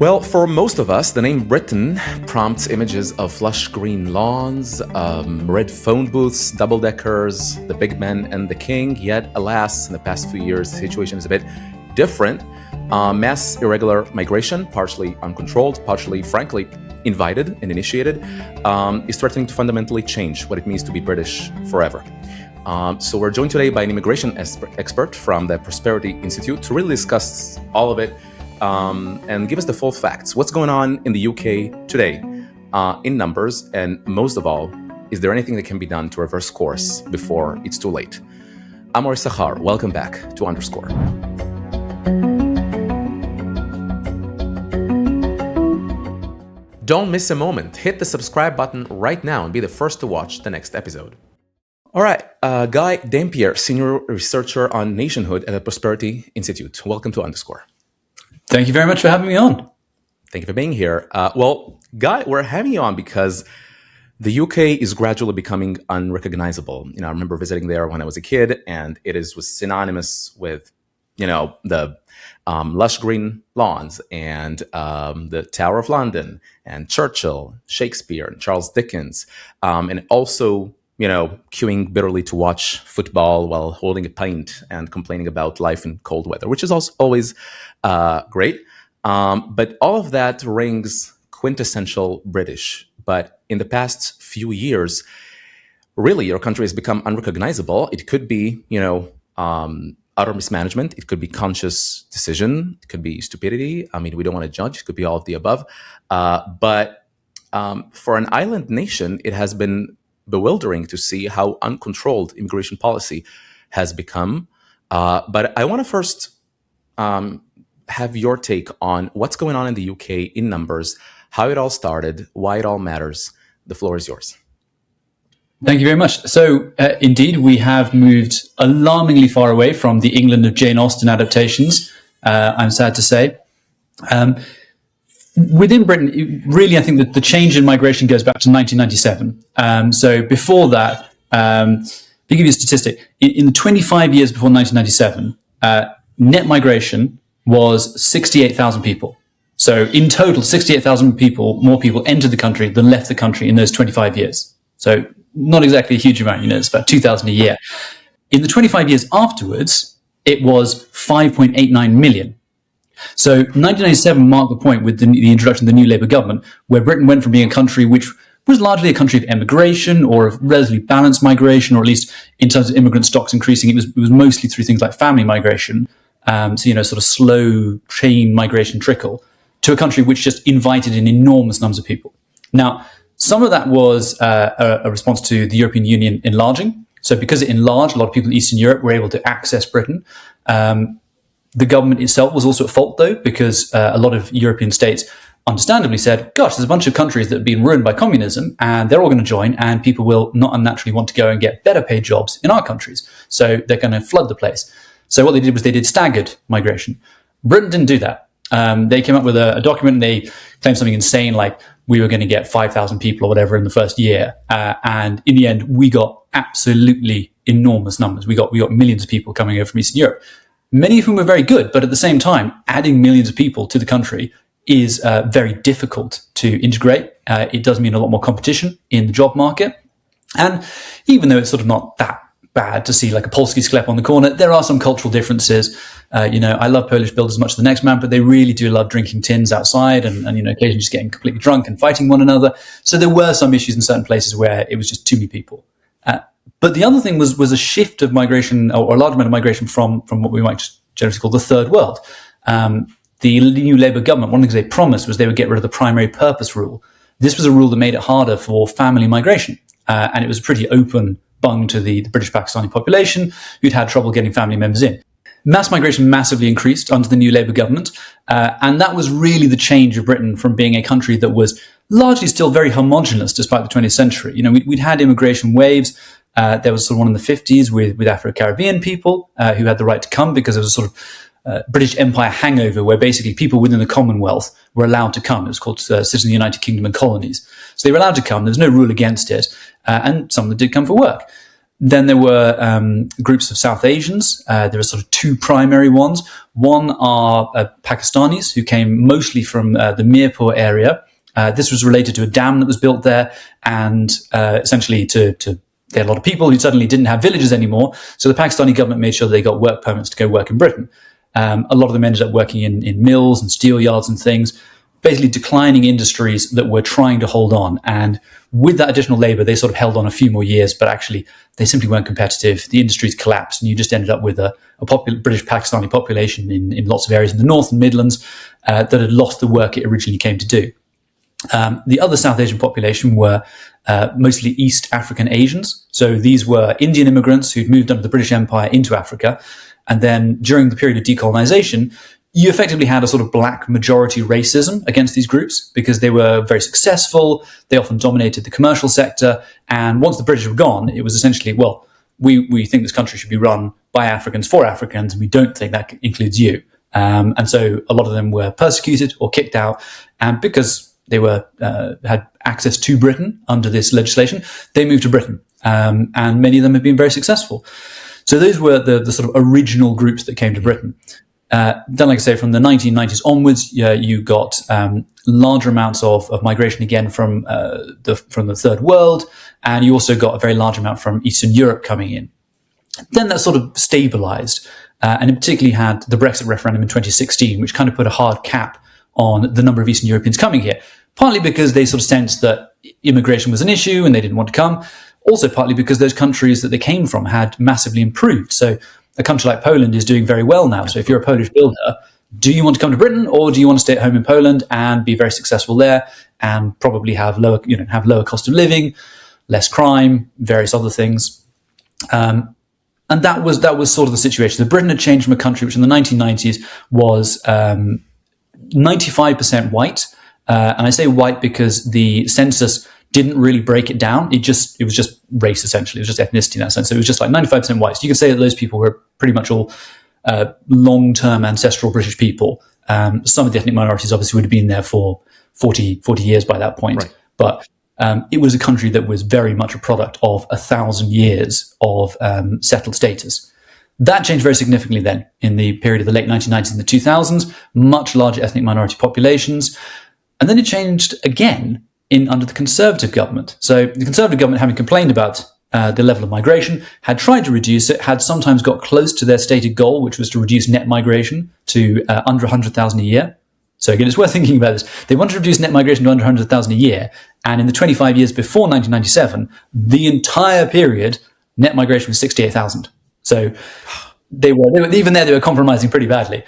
Well, for most of us, the name Britain prompts images of lush green lawns, red phone booths, double-deckers, the big man and the king. Yet, alas, in the past few years, the situation is a bit different. Mass irregular migration, partially uncontrolled, partially, frankly, invited and initiated, is threatening to fundamentally change what it means to be British forever. So we're joined today by an immigration expert from the Prosperity Institute to really discuss all of it and give us the full facts. What's going on in the UK today in numbers? And most of all, is there anything that can be done to reverse course before it's too late? I'm Amor Sahar. Welcome back to Underscore. Don't miss a moment. Hit the subscribe button right now and be the first to watch the next episode. All right, Guy Dampier, Senior Researcher on Nationhood at the Prosperity Institute. Welcome to Underscore. Thank you very much for having me on. Thank you for being here. Well, Guy, we're having you on because the UK is gradually becoming unrecognizable. I remember visiting there when I was a kid, and was synonymous with, the lush green lawns and the Tower of London and Churchill, Shakespeare, and Charles Dickens, and also, queuing bitterly to watch football while holding a pint and complaining about life in cold weather, which is also always great. But all of that rings quintessential British. But in the past few years, really, your country has become unrecognizable. It could be, utter mismanagement. It could be conscious decision. It could be stupidity. We don't want to judge. It could be all of the above. But for an island nation, it has been bewildering to see how uncontrolled immigration policy has become. But I want to first have your take on what's going on in the UK in numbers, how it all started, why it all matters. The floor is yours. Thank you very much. So indeed, we have moved alarmingly far away from the England of Jane Austen adaptations, I'm sad to say. Within Britain, really, I think that the change in migration goes back to 1997. So before that, to give you a statistic, in the 25 years before 1997, net migration was 68,000 people. So in total, 68,000 more people entered the country than left the country in those 25 years. So not exactly a huge amount, it's about 2,000 a year. In the 25 years afterwards, it was 5.89 million. So 1997 marked the point with the introduction of the new Labour government, where Britain went from being a country which was largely a country of emigration or of relatively balanced migration, or at least in terms of immigrant stocks increasing, it was mostly through things like family migration, sort of slow chain migration trickle, to a country which just invited in enormous numbers of people. Now, some of that was a response to the European Union enlarging. So because it enlarged, a lot of people in Eastern Europe were able to access Britain. The government itself was also at fault, though, because a lot of European states understandably said, gosh, there's a bunch of countries that have been ruined by communism, and they're all going to join, and people will not unnaturally want to go and get better paid jobs in our countries. So they're going to flood the place. So what they did was they did staggered migration. Britain didn't do that. They came up with a document, and they claimed something insane like we were going to get 5,000 people or whatever in the first year. And in the end, we got absolutely enormous numbers. We got millions of people coming over from Eastern Europe. Many of whom were very good, but at the same time, adding millions of people to the country is very difficult to integrate. It does mean a lot more competition in the job market. And even though it's sort of not that bad to see like a Polski sklep on the corner, there are some cultural differences. I love Polish builders as much as the next man, but they really do love drinking tins outside and occasionally just getting completely drunk and fighting one another. So there were some issues in certain places where it was just too many people. But the other thing was a shift of migration, or a large amount of migration from what we might generally call the third world. The new Labour government, one of the things they promised was they would get rid of the primary purpose rule. This was a rule that made it harder for family migration. And it was a pretty open bung to the British Pakistani population who'd had trouble getting family members in. Mass migration massively increased under the new Labour government. And that was really the change of Britain from being a country that was largely still very homogenous despite the 20th century. We'd had immigration waves. There was sort of one in the 50s with Afro-Caribbean people who had the right to come because there was a sort of British Empire hangover where basically people within the Commonwealth were allowed to come. It was called Citizens of the United Kingdom and Colonies. So they were allowed to come. There was no rule against it. And some of them did come for work. Then there were groups of South Asians. There are sort of two primary ones. One are Pakistanis who came mostly from the Mirpur area. This was related to a dam that was built there, and essentially they had a lot of people who suddenly didn't have villages anymore. So the Pakistani government made sure they got work permits to go work in Britain. A lot of them ended up working in mills and steel yards and things, basically declining industries that were trying to hold on. And with that additional labor, they sort of held on a few more years, but actually they simply weren't competitive. The industries collapsed, and you just ended up with a British Pakistani population in lots of areas in the North and Midlands that had lost the work it originally came to do. The other South Asian population were mostly East African Asians. So these were Indian immigrants who'd moved under the British Empire into Africa. And then during the period of decolonization, you effectively had a sort of black majority racism against these groups because they were very successful. They often dominated the commercial sector. And once the British were gone, it was essentially, well, we think this country should be run by Africans for Africans, and we don't think that includes you. And so a lot of them were persecuted or kicked out. And because they had access to Britain under this legislation, they moved to Britain. And many of them have been very successful. So those were the sort of original groups that came to Britain. Then, like I say, from the 1990s onwards, you got larger amounts of migration again from the third world, and you also got a very large amount from Eastern Europe coming in. Then that sort of stabilized, and in particular had the Brexit referendum in 2016, which kind of put a hard cap on the number of Eastern Europeans coming here, partly because they sort of sensed that immigration was an issue and they didn't want to come. Also partly because those countries that they came from had massively improved. So a country like Poland is doing very well now. So if you're a Polish builder, do you want to come to Britain, or do you want to stay at home in Poland and be very successful there and probably have lower cost of living, less crime, various other things? And that was sort of the situation. So Britain had changed from a country which in the 1990s was 95% white. And I say white because the census didn't really break it down. It was just race, essentially. It was just ethnicity in that sense. So it was just like 95% white. So you can say that those people were pretty much all long-term ancestral British people. Some of the ethnic minorities obviously would have been there for 40 years by that point. Right. But it was a country that was very much a product of 1,000 years of settled status. That changed very significantly then in the period of the late 1990s and the 2000s, much larger ethnic minority populations. And then it changed again under the Conservative government. So the Conservative government, having complained about the level of migration, had tried to reduce it, had sometimes got close to their stated goal, which was to reduce net migration to under 100,000 a year. So again, it's worth thinking about this. They wanted to reduce net migration to under 100,000 a year. And in the 25 years before 1997, the entire period, net migration was 68,000. So they were even there, they were compromising pretty badly.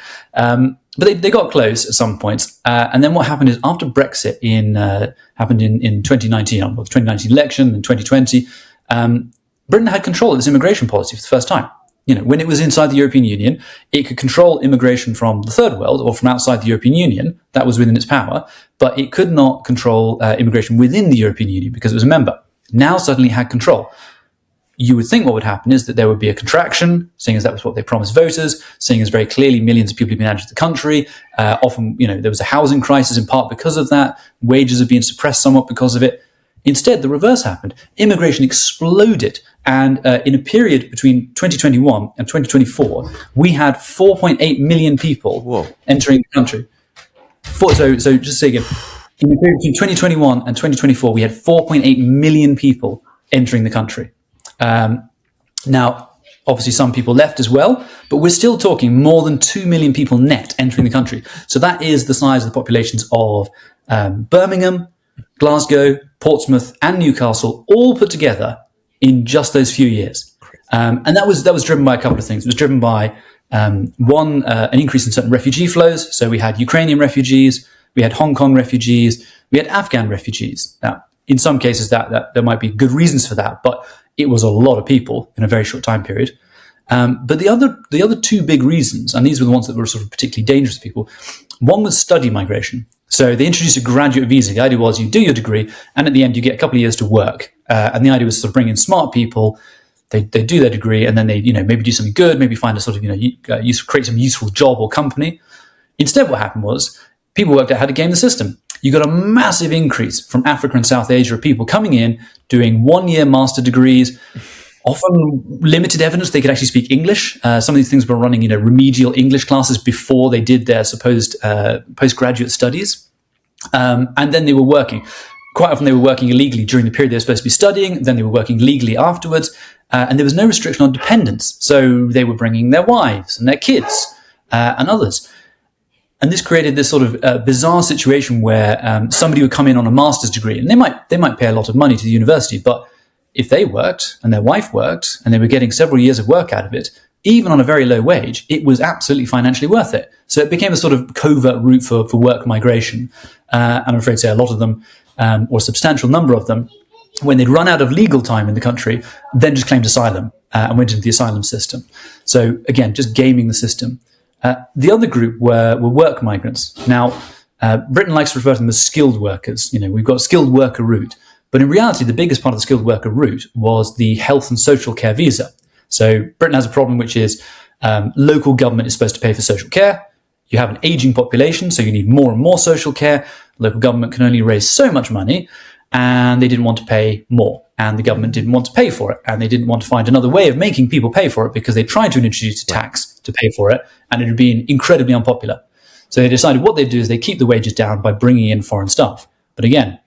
But they got close at some points. And then what happened is after Brexit happened in 2019, the 2019 election and 2020, Britain had control of its immigration policy for the first time. When it was inside the European Union, it could control immigration from the third world or from outside the European Union. That was within its power. But it could not control immigration within the European Union because it was a member. Now suddenly it had control. You would think what would happen is that there would be a contraction, seeing as that was what they promised voters, seeing as very clearly millions of people have been added to the country. Often, there was a housing crisis in part because of that. Wages have been suppressed somewhat because of it. Instead, the reverse happened. Immigration exploded. And in a period between 2021 and 2024, we had 4.8 million people entering the country. So just to say again, in the period between 2021 and 2024, we had 4.8 million people entering the country. Now, obviously some people left as well, but we're still talking more than 2 million people net entering the country. So that is the size of the populations of Birmingham, Glasgow, Portsmouth, and Newcastle, all put together in just those few years. And that was driven by a couple of things. It was driven by, an increase in certain refugee flows. So we had Ukrainian refugees, we had Hong Kong refugees, we had Afghan refugees. Now, in some cases that there might be good reasons for that, but it was a lot of people in a very short time period. But the other two big reasons, and these were the ones that were sort of particularly dangerous to people, one was study migration. So they introduced a graduate visa. The idea was you do your degree, and at the end you get a couple of years to work. And the idea was to sort of bring in smart people. They do their degree, and then they maybe do something good, maybe find a sort of create some useful job or company. Instead, what happened was people worked out how to game the system. You got a massive increase from Africa and South Asia of people coming in, doing 1-year master degrees, often limited evidence they could actually speak English. Some of these things were running, remedial English classes before they did their supposed postgraduate studies. And then they were working. Quite often they were working illegally during the period they were supposed to be studying. Then they were working legally afterwards. And there was no restriction on dependence. So they were bringing their wives and their kids and others. And this created this sort of bizarre situation where somebody would come in on a master's degree, and they might pay a lot of money to the university, but if they worked and their wife worked and they were getting several years of work out of it, even on a very low wage, it was absolutely financially worth it. So it became a sort of covert route for work migration. And I'm afraid to say a lot of them, or a substantial number of them, when they'd run out of legal time in the country, then just claimed asylum and went into the asylum system. So again, just gaming the system. The other group were work migrants. Now, Britain likes to refer to them as skilled workers. We've got a skilled worker route. But in reality, the biggest part of the skilled worker route was the health and social care visa. So Britain has a problem, which is local government is supposed to pay for social care. You have an aging population, so you need more and more social care. Local government can only raise so much money, and they didn't want to pay more. And the government didn't want to pay for it. And they didn't want to find another way of making people pay for it, because they tried to introduce a tax to pay for it, and it had been incredibly unpopular. So they decided what they'd do is they keep the wages down by bringing in foreign staff. But again,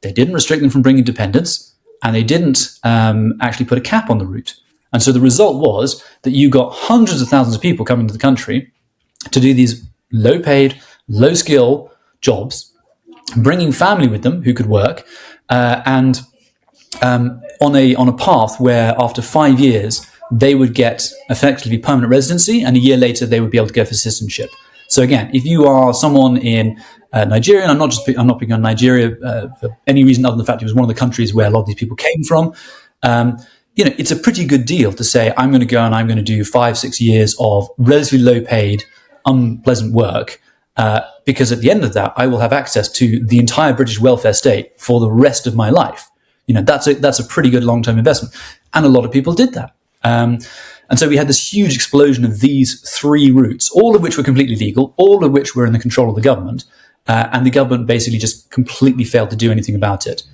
they didn't restrict them from bringing dependents, and they didn't actually put a cap on the route. And so the result was that you got hundreds of thousands of people coming to the country to do these low-paid, low-skill jobs, bringing family with them who could work, and on a path where after 5 years they would get effectively permanent residency, and a year later they would be able to go for citizenship. So again, if you are someone in Nigeria, and I'm not picking on Nigeria for any reason other than the fact it was one of the countries where a lot of these people came from. It's a pretty good deal to say, I'm going to go and I'm going to do 5-6 years of relatively low paid, unpleasant work, because at the end of that, I will have access to the entire British welfare state for the rest of my life. That's a pretty good long-term investment. And a lot of people did that. And so we had this huge explosion of these three routes, all of which were completely legal, all of which were in the control of the government. And the government basically just completely failed to do anything about it.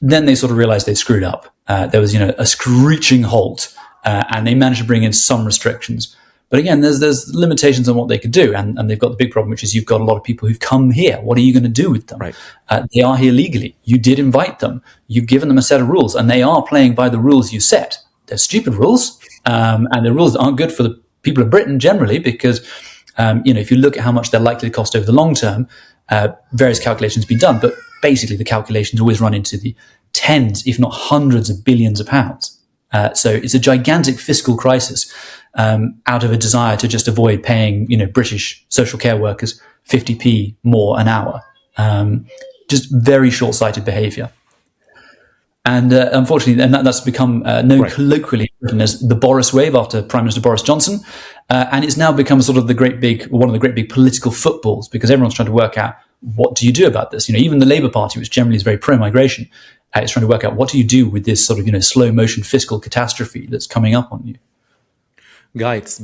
Then they sort of realized they screwed up. There was, a screeching halt, and they managed to bring in some restrictions. But again, there's limitations on what they could do. And they've got the big problem, which is you've got a lot of people who've come here. What are you going to do with them? Right. They are here legally. You did invite them. You've given them a set of rules, and they are playing by the rules you set. They're stupid rules, and the rules aren't good for the people of Britain generally, because if you look at how much they're likely to cost over the long term, various calculations have been done, but basically the calculations always run into the tens, if not hundreds of billions of pounds. So it's a gigantic fiscal crisis out of a desire to just avoid paying, British social care workers 50p more an hour. Just very short-sighted behaviour. And unfortunately, that's become known colloquially as the Boriswave after Prime Minister Boris Johnson. And it's now become sort of one of the great big political footballs, because everyone's trying to work out, what do you do about this? Even the Labour Party, which generally is very pro-migration, is trying to work out, what do you do with this sort of, slow motion fiscal catastrophe that's coming up on you? Guy, it's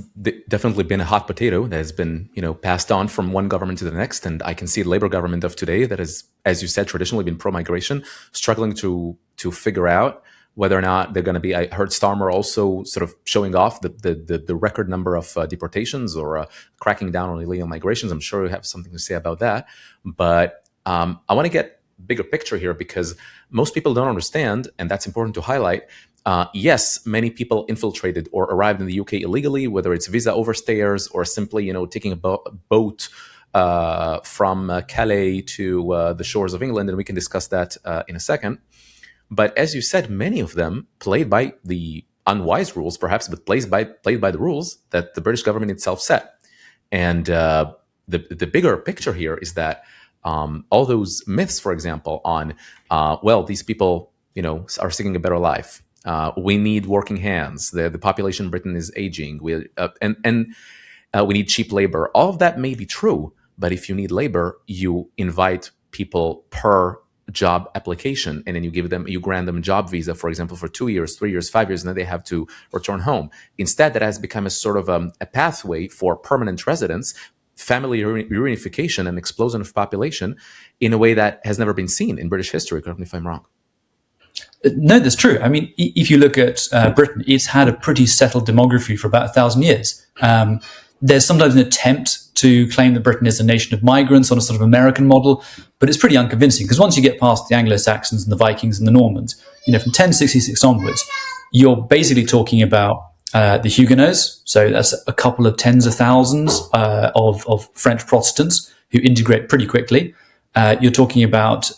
definitely been a hot potato that has been, passed on from one government to the next. And I can see the Labour government of today that has, as you said, traditionally been pro-migration, struggling to figure out whether or not they're going to be. I heard Starmer also sort of showing off the record number of deportations or cracking down on illegal migrations. I'm sure you have something to say about that. But I want to get bigger picture here, because most people don't understand, and that's important to highlight. Yes, many people infiltrated or arrived in the UK illegally, whether it's visa overstayers or simply, taking a boat from Calais to the shores of England, and we can discuss that in a second. But as you said, many of them played by the unwise rules, perhaps, but played by the rules that the British government itself set. And the bigger picture here is that all those myths, for example, on these people, are seeking a better life. We need working hands. The population in Britain is aging. We need cheap labor. All of that may be true, but if you need labor, you invite people per job application, and then you grant them a job visa, for example, for 2 years, 3 years, 5 years, and then they have to return home. Instead, that has become a sort of a pathway for permanent residence, family reunification, and explosion of population in a way that has never been seen in British history. Correct me if I'm wrong. No, that's true. I mean, if you look at Britain, it's had a pretty settled demography for about 1,000 years. There's sometimes an attempt to claim that Britain is a nation of migrants on a sort of American model, but it's pretty unconvincing because once you get past the Anglo-Saxons and the Vikings and the Normans, from 1066 onwards, you're basically talking about the Huguenots. So that's a couple of tens of thousands of French Protestants who integrate pretty quickly. You're talking about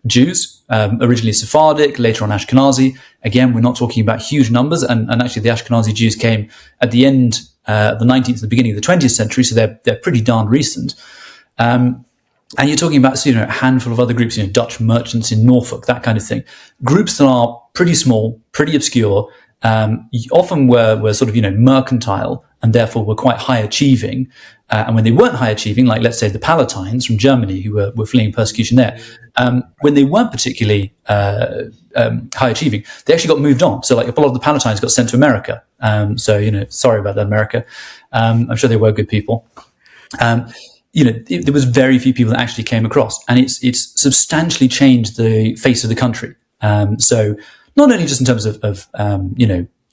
Jews, originally Sephardic, later on Ashkenazi. Again, we're not talking about huge numbers, and actually the Ashkenazi Jews came at the end of the 19th, the beginning of the 20th century, so they're pretty darn recent. And you're talking about a handful of other groups, Dutch merchants in Norfolk, that kind of thing. Groups that are pretty small, pretty obscure, often were sort of mercantile, and therefore were quite high achieving. And when they weren't high achieving, like let's say the Palatines from Germany, who were fleeing persecution there, when they weren't particularly high achieving, they actually got moved on. So like a lot of the Palatines got sent to America. Sorry about that, America. I'm sure they were good people. There was very few people that actually came across, and it's substantially changed the face of the country. So not only just in terms of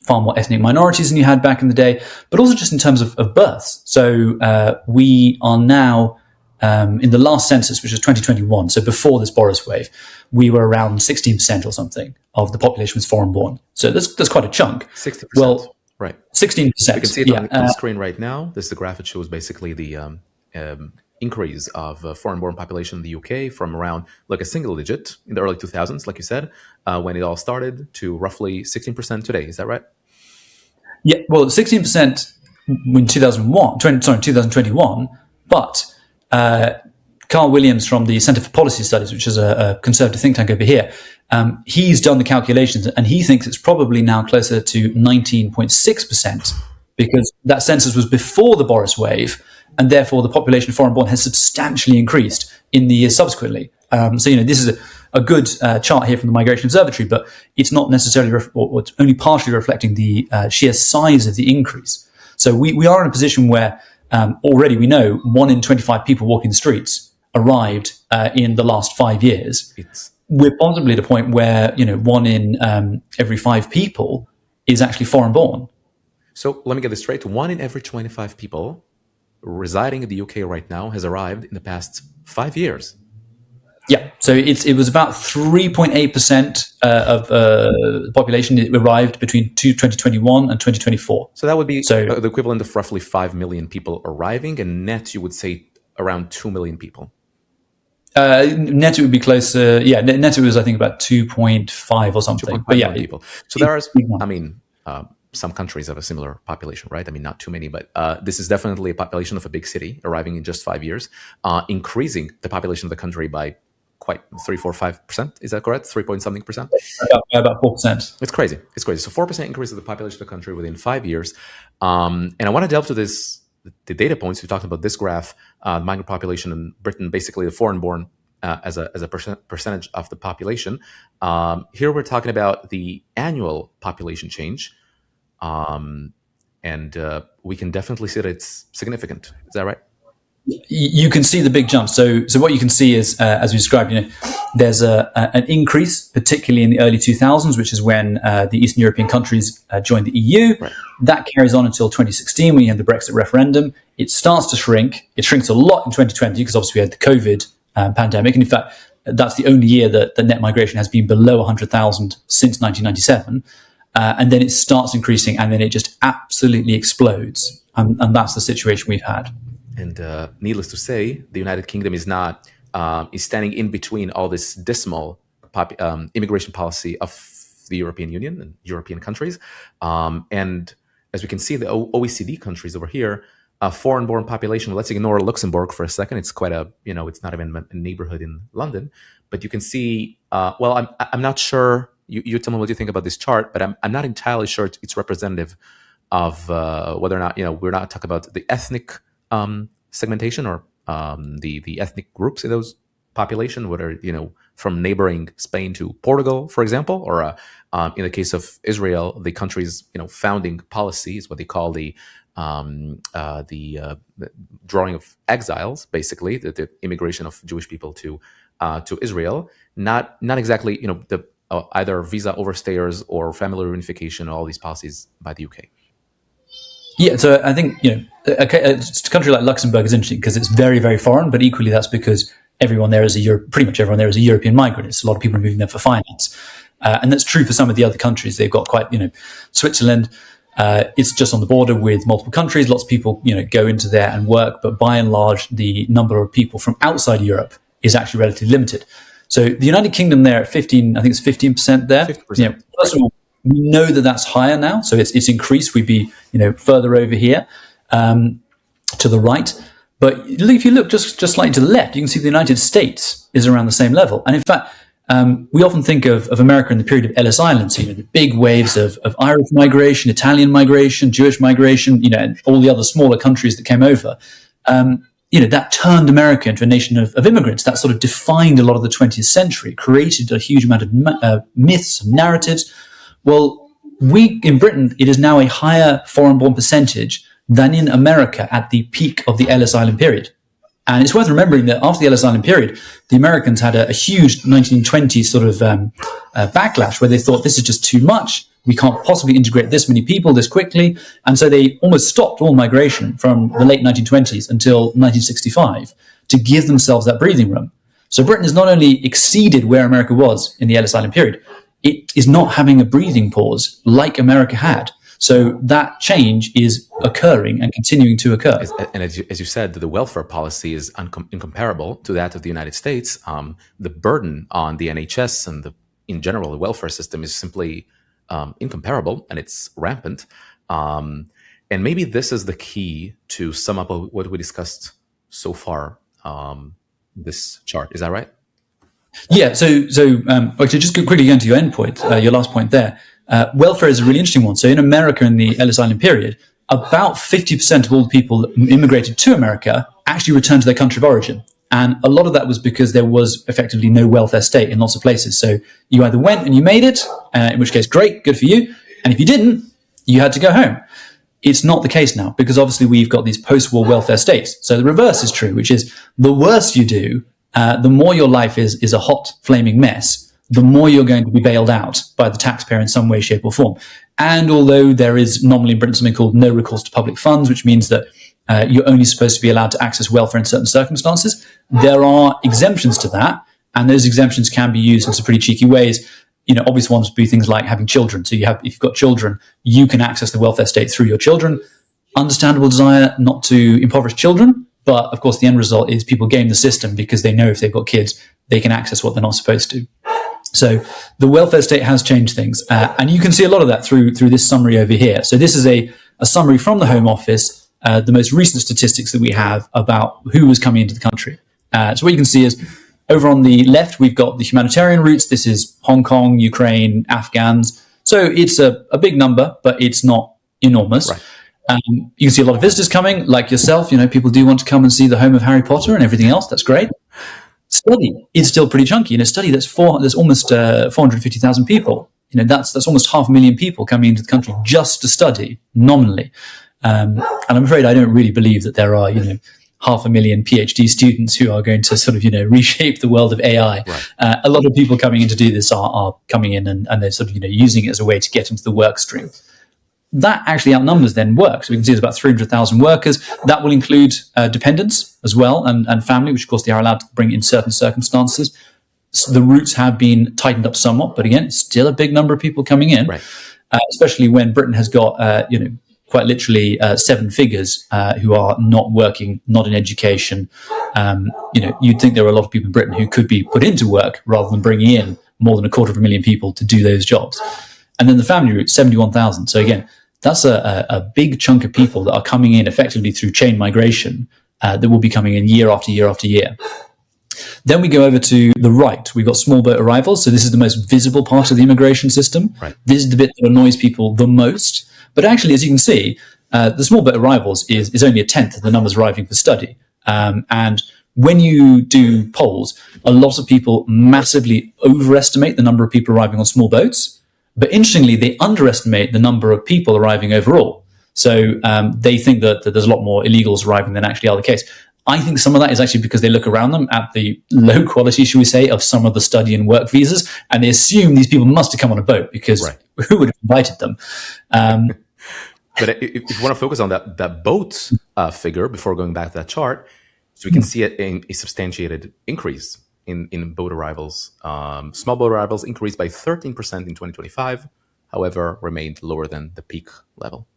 far more ethnic minorities than you had back in the day, but also just in terms of births. So we are now, in the last census, which was 2021, so before this Boriswave, we were around 16% or something of the population was foreign born. So that's quite a chunk. 60%. Well, right. 16%. You can see it on the screen right now. This is the graph. It shows basically the increase of foreign-born population in the UK from around like a single digit in the early 2000s, like you said, when it all started, to roughly 16% today. Is that right? Yeah, well, 16% in 2021, but Carl Williams from the Centre for Policy Studies, which is a conservative think tank over here, he's done the calculations, and he thinks it's probably now closer to 19.6%, because that census was before the Boriswave, and therefore the population of foreign born has substantially increased in the years subsequently. This is a good chart here from the Migration Observatory, but it's not necessarily, or it's only partially reflecting the sheer size of the increase. So we are in a position where already we know 1 in 25 people walking the streets arrived in the last 5 years. We're possibly at a point where 1 in every 5 people is actually foreign born. So let me get this straight. 1 in every 25 people residing in the UK right now has arrived in the past 5 years. Yeah, so it was about 3.8% of the population arrived between 2021 and 2024. So that would be the equivalent of roughly 5 million people arriving, and net you would say around 2 million people. Net it would be closer. Yeah, net it was I think about 2.5 or something. 2.5 million people. So there are, some countries have a similar population, right? I mean, not too many, but this is definitely a population of a big city arriving in just 5 years, increasing the population of the country by quite 3, 4, 5%. Is that correct? 3 point something percent? About 4%. It's crazy. So 4% increase of the population of the country within 5 years. And I want to delve to the data points. We talked about this graph, migrant population in Britain, basically the foreign-born as a percentage of the population. Here we're talking about the annual population change. And we can definitely see that it's significant. Is that right? You can see the big jump. So what you can see is, as we described, there's an increase, particularly in the early 2000s, which is when the Eastern European countries joined the EU. Right. That carries on until 2016 when you had the Brexit referendum. It starts to shrink. It shrinks a lot in 2020 because obviously we had the COVID pandemic. And in fact, that's the only year that the net migration has been below 100,000 since 1997. And then it starts increasing, and then it just absolutely explodes. And that's the situation we've had. And needless to say, the United Kingdom is standing in between all this dismal immigration policy of the European Union and European countries. And as we can see, the OECD countries over here, foreign-born population. Let's ignore Luxembourg for a second. It's quite it's not even a neighborhood in London. But you can see. I'm not sure. You tell me what you think about this chart, but I'm not entirely sure it's representative of whether or not we're not talking about the ethnic segmentation or the ethnic groups in those population, whether from neighboring Spain to Portugal, for example, or in the case of Israel, the country's founding policy is what they call the drawing of exiles, basically the immigration of Jewish people to Israel. Not exactly either visa overstayers or family reunification, all these policies by the UK? Yeah, so I think a country like Luxembourg is interesting because it's very, very foreign, but equally that's because everyone there is pretty much everyone there is a European migrant. It's a lot of people moving there for finance, and that's true for some of the other countries. They've got quite, Switzerland. It's just on the border with multiple countries. Lots of people, go into there and work, but by and large, the number of people from outside Europe is actually relatively limited. So the United Kingdom there at 15, I think it's 15% there. 50%. First of all, we know that that's higher now, so it's increased. We'd be, further over here to the right. But if you look just slightly to the left, you can see the United States is around the same level. And in fact, we often think of America in the period of Ellis Island, so the big waves of Irish migration, Italian migration, Jewish migration, and all the other smaller countries that came over. That turned America into a nation of immigrants. That sort of defined a lot of the 20th century, created a huge amount of myths and narratives. Well, in Britain, it is now a higher foreign-born percentage than in America at the peak of the Ellis Island period. And it's worth remembering that after the Ellis Island period, the Americans had a huge 1920s sort of backlash where they thought this is just too much. We can't possibly integrate this many people this quickly. And so they almost stopped all migration from the late 1920s until 1965 to give themselves that breathing room. So Britain has not only exceeded where America was in the Ellis Island period, it is not having a breathing pause like America had. So that change is occurring and continuing to occur. And as you said, the welfare policy is incomparable to that of the United States. The burden on the NHS and in general, the welfare system is simply incomparable, and it's rampant. And maybe this is the key to sum up what we discussed so far, this chart. Is that right? Yeah, so actually, just quickly going to your end point, your last point there. Welfare is a really interesting one. So in America in the Ellis Island period, about 50% of all the people that immigrated to America actually returned to their country of origin. And a lot of that was because there was effectively no welfare state in lots of places. So you either went and you made it, in which case, great, good for you. And if you didn't, you had to go home. It's not the case now because obviously we've got these post-war welfare states. So the reverse is true, which is the worse you do, the more your life is a hot, flaming mess, the more you're going to be bailed out by the taxpayer in some way, shape or form. And although there is normally in Britain something called no recourse to public funds, which means that you're only supposed to be allowed to access welfare in certain circumstances, there are exemptions to that. And those exemptions can be used in some pretty cheeky ways. Obvious ones would be things like having children. So if you've got children, you can access the welfare state through your children. Understandable desire not to impoverish children. But of course, the end result is people game the system because they know if they've got kids, they can access what they're not supposed to. So the welfare state has changed things. And you can see a lot of that through this summary over here. So this is a summary from the Home Office, the most recent statistics that we have about who was coming into the country. So what you can see is over on the left, we've got the humanitarian routes. This is Hong Kong, Ukraine, Afghans. So it's a big number, but it's not enormous. Right. You can see a lot of visitors coming, like yourself. People do want to come and see the home of Harry Potter and everything else. That's great. Study is still pretty chunky. In a study there's almost 450,000 people. That's almost 500,000 people coming into the country just to study nominally. And I'm afraid I don't really believe that there are 500,000 PhD students who are going to sort of reshape the world of AI. Right. A lot of people coming in to do this are coming in and they're sort of using it as a way to get into the work stream. That actually outnumbers then work. So we can see there's about 300,000 workers. That will include dependents as well and family, which of course they are allowed to bring in certain circumstances. So the routes have been tightened up somewhat, but again, still a big number of people coming in, right. Especially when Britain has got, quite literally 7 figures who are not working, not in education. You'd think there are a lot of people in Britain who could be put into work rather than bringing in more than 250,000 people to do those jobs. And then the family route, 71,000. So again, that's a big chunk of people that are coming in effectively through chain migration that will be coming in year after year after year. Then we go over to the right. We've got small boat arrivals. So this is the most visible part of the immigration system. Right. This is the bit that annoys people the most. But actually, as you can see, the small boat arrivals is only a tenth of the numbers arriving for study. And when you do polls, a lot of people massively overestimate the number of people arriving on small boats. But interestingly, they underestimate the number of people arriving overall. So they think that there's a lot more illegals arriving than actually are the case. I think some of that is actually because they look around them at the low quality, should we say, of some of the study and work visas, and they assume these people must have come on a boat because who would have invited them? But if you want to focus on that boat figure before going back to that chart, so we can see a substantiated increase in boat arrivals. Small boat arrivals increased by 13% in 2025, however, remained lower than the peak level.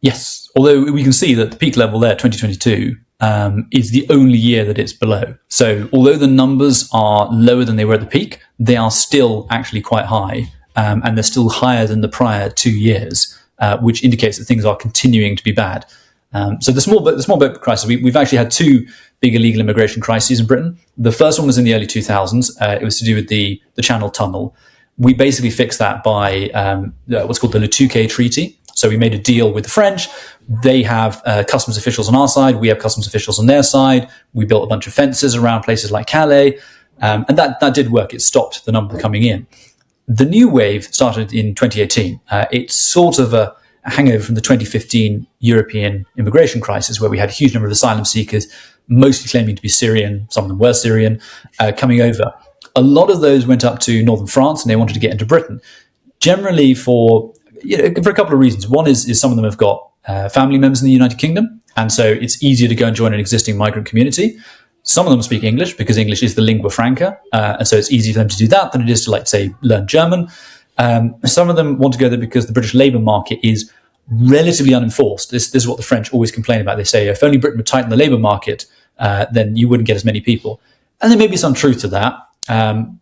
Yes, although we can see that the peak level there, 2022, is the only year that it's below. So although the numbers are lower than they were at the peak, they are still actually quite high, and they're still higher than the prior 2 years, which indicates that things are continuing to be bad. So the small boat crisis, we've actually had two big illegal immigration crises in Britain. The first one was in the early 2000s. It was to do with the Channel Tunnel. We basically fixed that by what's called the decay Treaty. So we made a deal with the French. They have customs officials on our side. We have customs officials on their side. We built a bunch of fences around places like Calais. And that did work. It stopped the number coming in. The new wave started in 2018. It's sort of a hangover from the 2015 European immigration crisis, where we had a huge number of asylum seekers, mostly claiming to be Syrian. Some of them were Syrian, coming over. A lot of those went up to northern France and they wanted to get into Britain. Generally for a couple of reasons. One is some of them have got family members in the United Kingdom, and so it's easier to go and join an existing migrant community. Some of them speak English because English is the lingua franca, and so it's easier for them to do that than it is to, like, say, learn German. Some of them want to go there because the British labour market is relatively unenforced. This is what the French always complain about. They say, if only Britain would tighten the labour market, then you wouldn't get as many people. And there may be some truth to that,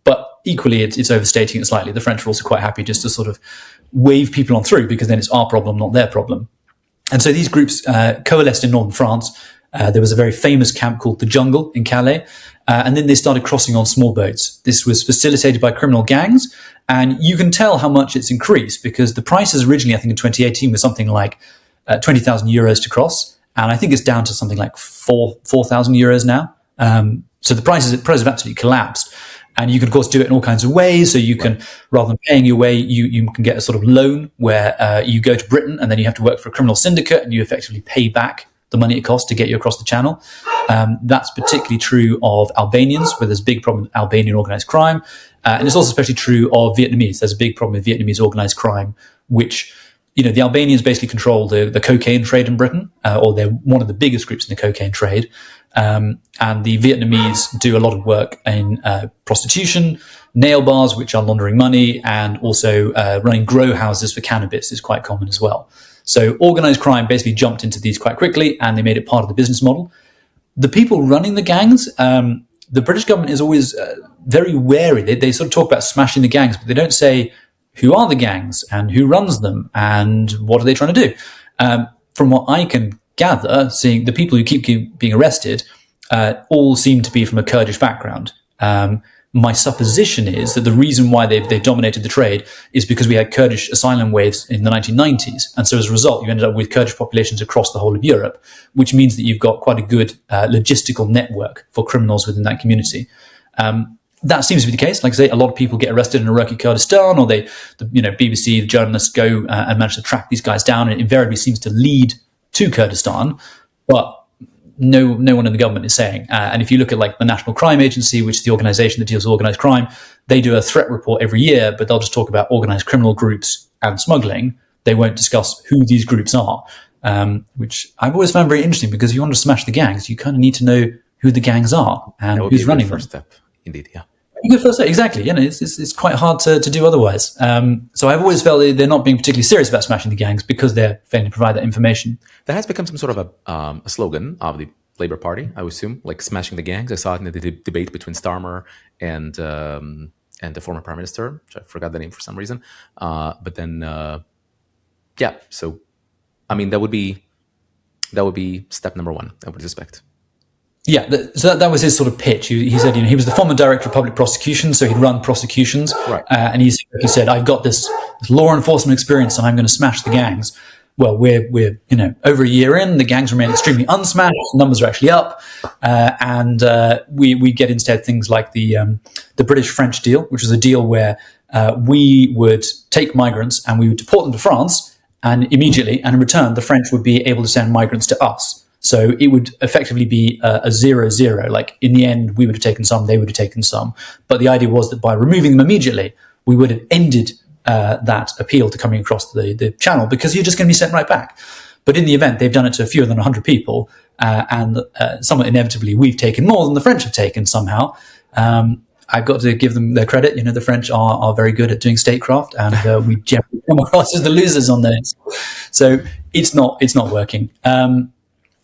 but equally it's overstating it slightly. The French are also quite happy just to sort of wave people on through, because then it's our problem, not their problem. And so these groups coalesced in northern France. There was a very famous camp called the Jungle in Calais, and then they started crossing on small boats. This was facilitated by criminal gangs, and you can tell how much it's increased because the prices originally, I think in 2018, was something like 20,000 euros to cross, and I think it's down to something like 4,000 euros now. So the prices have absolutely collapsed. And you can, of course, do it in all kinds of ways. So you can, rather than paying your way, you can get a sort of loan where you go to Britain and then you have to work for a criminal syndicate and you effectively pay back the money it costs to get you across the channel. That's particularly true of Albanians, where there's a big problem with Albanian organized crime. And it's also especially true of Vietnamese. There's a big problem with Vietnamese organized crime, which, the Albanians basically control the cocaine trade in Britain, or they're one of the biggest groups in the cocaine trade. And the Vietnamese do a lot of work in prostitution, nail bars, which are laundering money, and also running grow houses for cannabis is quite common as well. So organized crime basically jumped into these quite quickly, and they made it part of the business model. The people running the gangs, the British government is always very wary. They sort of talk about smashing the gangs, but they don't say who are the gangs and who runs them and what are they trying to do. From what I can gather, seeing the people who keep being arrested all seem to be from a Kurdish background. My supposition is that the reason why they've dominated the trade is because we had Kurdish asylum waves in the 1990s. And so as a result, you ended up with Kurdish populations across the whole of Europe, which means that you've got quite a good logistical network for criminals within that community. That seems to be the case. Like I say, a lot of people get arrested in Iraqi Kurdistan, or BBC, the journalists go and manage to track these guys down, and it invariably seems to lead to Kurdistan, but no one in the government is saying. And if you look at like the National Crime Agency, which is the organization that deals with organized crime, they do a threat report every year, but they'll just talk about organized criminal groups and smuggling. They won't discuss who these groups are, which I've always found very interesting, because if you want to smash the gangs, you kind of need to know who the gangs are and who's running them. First step, indeed, yeah. Good first step, exactly. It's quite hard to do otherwise. So I've always felt they're not being particularly serious about smashing the gangs because they're failing to provide that information. That has become some sort of a slogan of the Labour Party, I would assume, like smashing the gangs. I saw it in the debate between Starmer and the former Prime Minister, which I forgot the name for some reason. But then, so I mean, that would be step number one, I would suspect. Yeah, so that was his sort of pitch. He said, he was the former director of public prosecution, so he'd run prosecutions. Right. And he said, I've got this law enforcement experience, and I'm going to smash the gangs. Well, we're over a year in, the gangs remain extremely unsmashed. Numbers are actually up, and we get instead things like the British-French deal, which was a deal where we would take migrants and we would deport them to France, and immediately, and in return, the French would be able to send migrants to us. So it would effectively be a 0-0. Like in the end, we would have taken some, they would have taken some. But the idea was that by removing them immediately, we would have ended that appeal to coming across the channel, because you're just going to be sent right back. But in the event, they've done it to fewer than 100 people, and somewhat inevitably, we've taken more than the French have taken somehow. I've got to give them their credit. You know, the French are very good at doing statecraft, and we generally come across as the losers on those. So it's not working.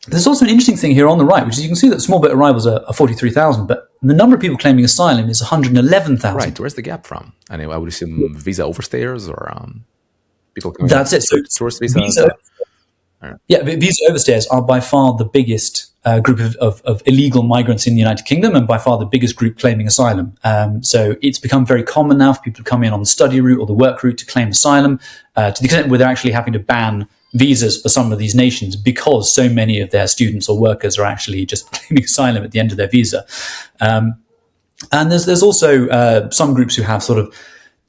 There's also an interesting thing here on the right, which is you can see that small boat arrivals are 43,000, but the number of people claiming asylum is 111,000. Right. Where's the gap from? Anyway, I would assume visa overstayers or people coming. That's it. So tourist visas. Yeah, visa overstayers are by far the biggest group of illegal migrants in the United Kingdom, and by far the biggest group claiming asylum. So it's become very common now for people to come in on the study route or the work route to claim asylum, to the extent where they're actually having to ban visas for some of these nations because so many of their students or workers are actually just claiming asylum at the end of their visa. And there's also some groups who have sort of